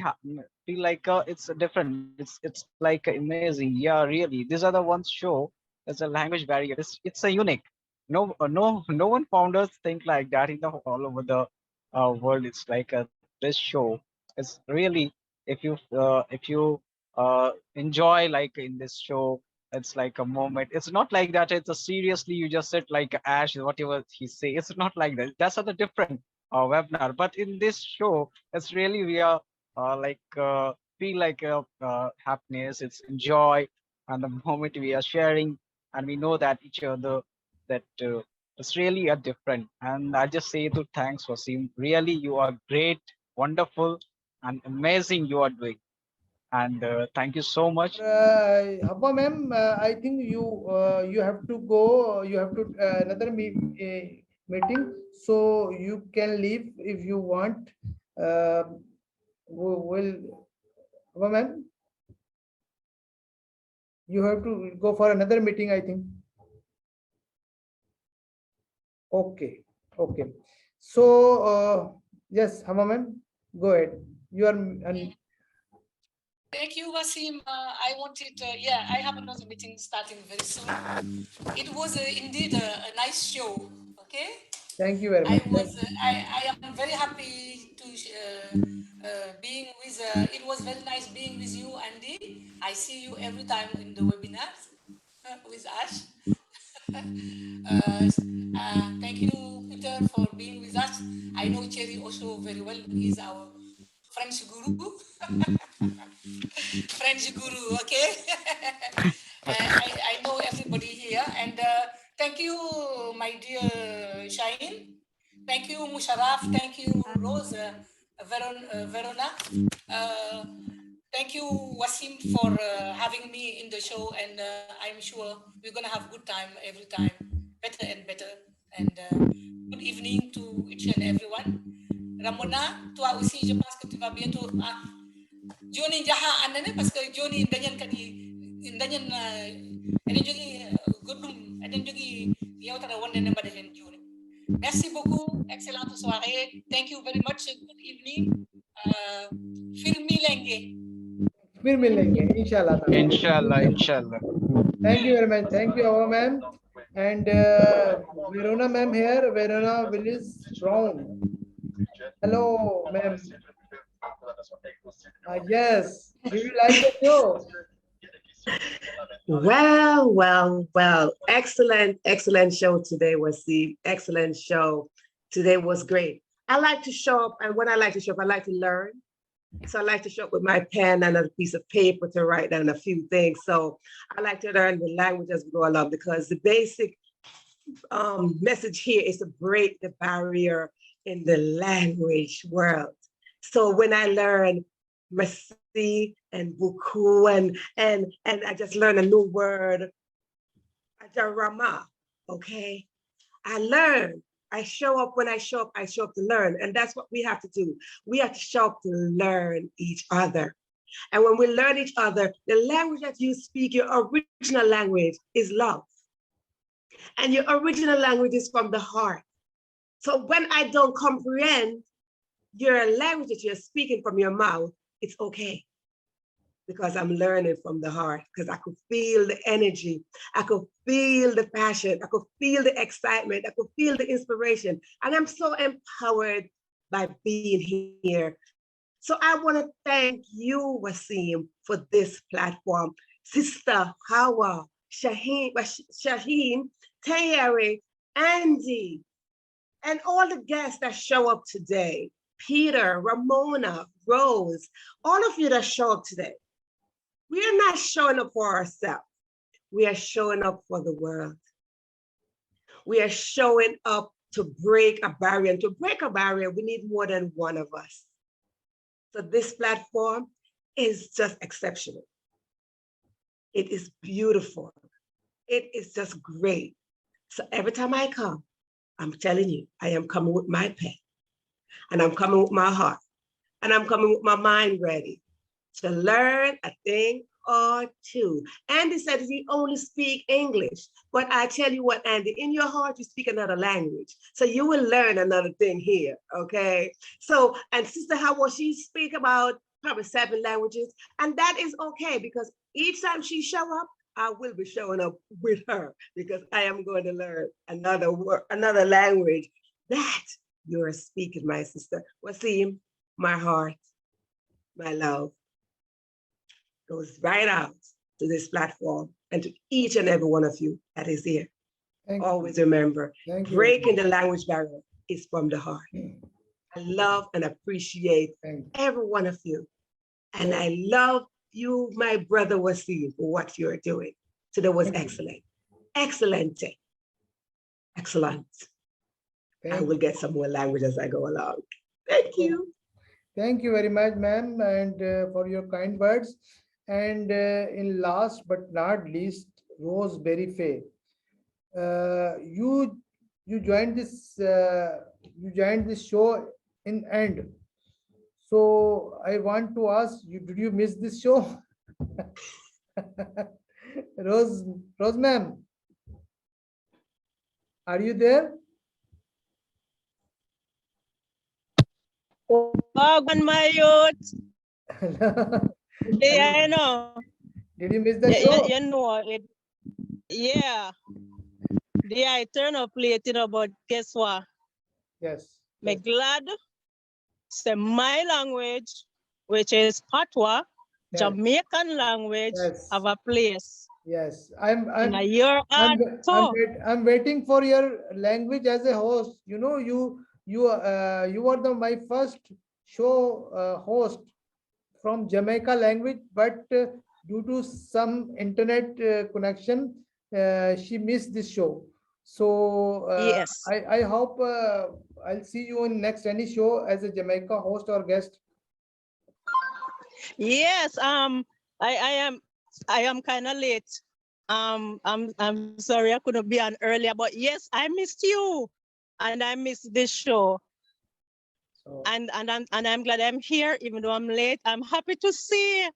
feel like it's a different. It's like amazing. Yeah, really. These are the ones show there's a language barrier. It's a unique. No one founders think like that in the all over the world. It's like this show. It's really if you enjoy like in this show. It's like a moment. It's not like that. It's a seriously you just sit like Ash whatever he say. It's not like that. That's a different webinar. But in this show, it's really we are feel like happiness. It's enjoy, and the moment we are sharing, and we know that each other that it's really a different. And I just say to thanks Waseem. Really, you are great, wonderful, and amazing. You are doing, and thank you so much. Habba ma'am, I think you have to go. You have to another meeting, so you can leave if you want. Will Habba ma'am, you have to go for another meeting, I think. Okay. So yes, Habba ma'am, go ahead. You are. Thank you, Waseem. I wanted, I have another meeting starting very soon. It was indeed a nice show. Okay. Thank you very much. I am very happy to being with. It was very nice being with you, Andy. I see you every time in the webinars with Ash. Thank you, Peter, for being with us. I know Cherry also very well. He's our French guru. French guru, okay? I know everybody here. And thank you, my dear Shaheen. Thank you, Musharraf. Sharaf. Thank you, Rose, Verona. Thank you, Waseem, for having me in the show, and I'm sure we're gonna have good time every time, better and better. And good evening to each and everyone. Ramona, toi aussi, je pense que tu vas bientôt. Johnny jaha anane parce que Johnny ndanyan kadi ndanyan eden jogi goddum eden jogi yewtata wonde ne mbade hen Johnny. Merci beaucoup, excellente soirée. Thank you very much. Good evening. Filmi lenge. फिर मिलेंगे इंशाल्लाह ताला। Inshallah, inshallah. Thank you very much. Thank you, our ma'am. And Verona ma'am here. Verona Willis Brown. Hello, ma'am. Yes. Do you like the show? Well. Excellent show today, Waseem. Excellent show. Today was great. I like to show up, and when I like to show up, I like to learn. So I like to show up with my pen and a piece of paper to write down a few things. So I like to learn the language as we go along, because the basic message here is to break the barrier in the language world. So when I learn merci and beaucoup and I just learn a new word, ajarama, okay? I learn. I show up. When I show up, I show up to learn. And that's what we have to do. We have to show up to learn each other. And when we learn each other, the language that you speak, your original language, is love. And your original language is from the heart. So when I don't comprehend your language that you're speaking from your mouth, it's okay. Because I'm learning from the heart, because I could feel the energy, I could feel the passion, I could feel the excitement, I could feel the inspiration. And I'm so empowered by being here. So I want to thank you, Waseem, for this platform. Sister Hawa, Shaheen, Tayari, Andy, and all the guests that show up today, Peter, Ramona, Rose, all of you that show up today. We are not showing up for ourselves. We are showing up for the world. We are showing up to break a barrier. And to break a barrier, we need more than one of us. So this platform is just exceptional. It is beautiful. It is just great. So every time I come, I'm telling you, I am coming with my pen, and I'm coming with my heart, and I'm coming with my mind ready to learn a thing or two. Andy said he only speak English, but I tell you what, Andy, in your heart, you speak another language. So you will learn another thing here, okay? So, and Sister Howard, she speak about probably 7 languages, and that is okay, because each time she show up, I will be showing up with her, because I am going to learn another word, another language that you're speaking, my sister. Waseem, my heart, my love, goes right out to this platform and to each and every one of you that is here. Always remember, breaking the language barrier is from the heart. I love and appreciate every one of you. And I love you, my brother Waseem, for what you're doing. Today was excellent. Excellent. Excellent. I will get some more language as I go along. Thank you. Thank you very much, ma'am, and for your kind words. And in last but not least, Rose Berry-Fay. You joined this show in end. So I want to ask you, did you miss this show? Rose ma'am, are you there? My youth. Yeah, I know. Did you miss the show? You know it. Yeah. I turn up late, but guess what? Yes. I'm glad. Say my language, which is Patois, yes. Jamaican language, yes. Have a place. Yes, I'm waiting for your language as a host. You know, you are my first show host from Jamaica language, but due to some internet connection, she missed this show. So Yes. I hope I'll see you in next any show as a Jamaica host or guest. Yes. I am kind of late. I'm sorry I couldn't be on earlier, but yes, I missed you, and I missed this show. So, and I'm glad I'm here, even though I'm late. I'm happy to see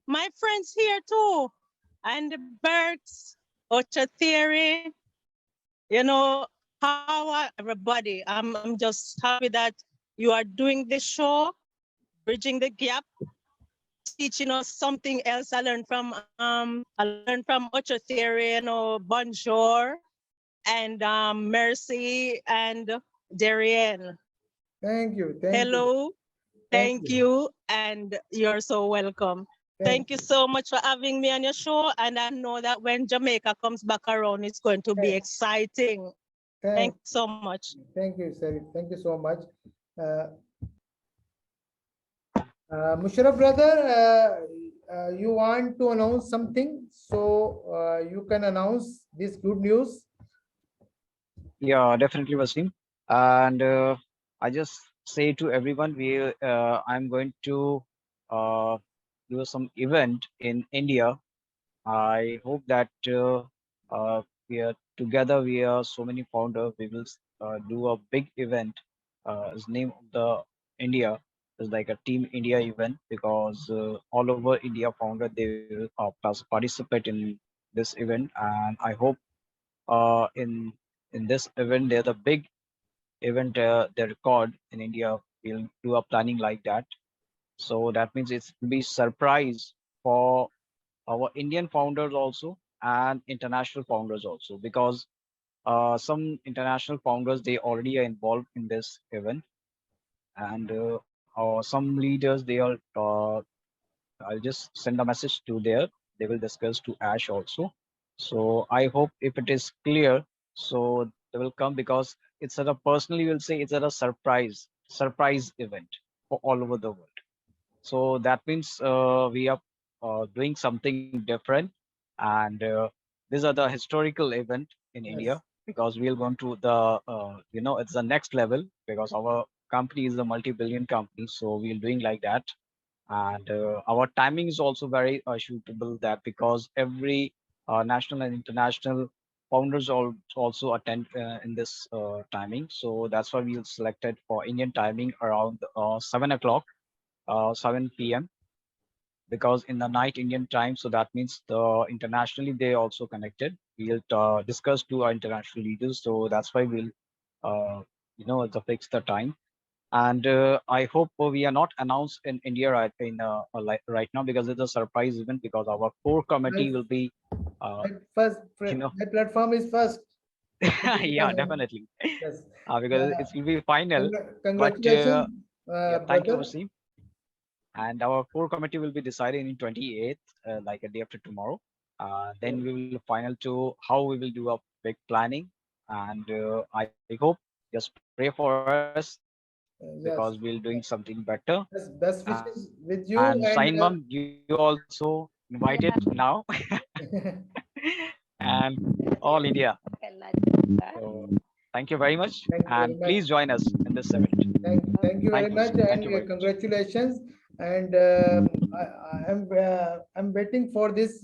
my friends here too, and Berts, Ocha Theory. You know, how are everybody? I'm just happy that you are doing this show, bridging the gap, teaching us something else. I learned from Ocha Theory, you know, Bonjour, and Mercy and Darienne. thank you. Hello. Thank you, and you're so welcome. Thank you so much for having me on your show, and I know that when Jamaica comes back around, it's going to be exciting. Thanks so much. Thank you, sir. Thank you so much. Musharraf brother, you want to announce something, so you can announce this good news. Yeah, definitely, Waseem. And I just say to everyone, I'm going to do some event in India. I hope that we are together. We are so many founders. We will do a big event. Its name of the India is like a Team India event, because all over India founder they will participate in this event, and I hope in this event there's a big event they record in India. We'll do a planning like that. So that means it's be surprise for our Indian founders also and international founders also, because some international founders they already are involved in this event, and some leaders they are I'll just send a message to there. They will discuss to Ash also. So I hope if it is clear, so they will come, because it's at a personally will say it's at a surprise event for all over the world. So that means we are doing something different, and these are the historical event in India, because we'll go to the it's the next level, because our company is a multi-billion company, so we're doing like that. And our timing is also very suitable, that because every national and international founders also attend in this timing. So that's why we selected for Indian timing around 7 o'clock, 7 p.m. because in the night Indian time, so that means the internationally they also connected. We'll discuss to our international leaders, so that's why we'll fix the time. And I hope we are not announced in India right now, because it's a surprise event, because our core committee will be first. My platform is first. Yeah, definitely. Yes. Because it will be final. Congratulations, yeah, thank you, Waseem. And our core committee will be decided in 28th, like a day after tomorrow. Then we will final to how we will do a big planning. And I hope just pray for us, because we're doing something better. Best wishes with you. And Sain Mom, you also invited now. And all India. So thank you very much. And please join us in this event. Thank you very much, and congratulations. And I'm waiting for this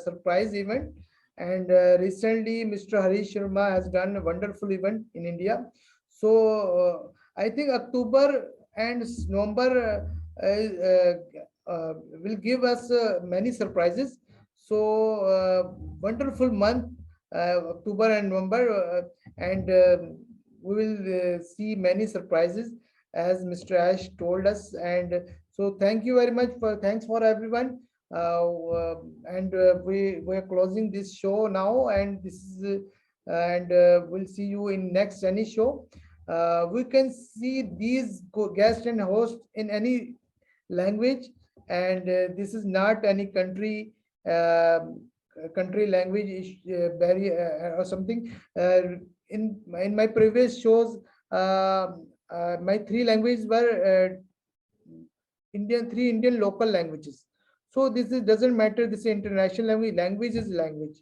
surprise event. And recently, Mr. Harish Sharma has done a wonderful event in India. So I think October and November will give us many surprises. So wonderful month, October and November, and we will see many surprises, as Mr. Ash told us. And so thank you very much thanks for everyone. And we're closing this show now, and this is and we'll see you in next any show. We can see these guests and hosts in any language, and this is not any country language barrier or something. In my previous shows, my 3 languages were three Indian local languages. So this doesn't matter. This is international language. Language is language.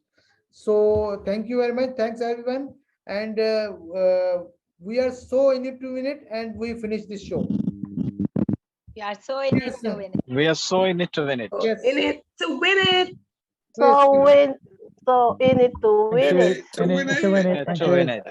So thank you very much. Thanks everyone. and we are so in it to win it, and we finish this show. We are so in it to win it. We are so in it to win it. Yes. In it to win it. So in it to win it. To win it. To win it. Thank To you. win it.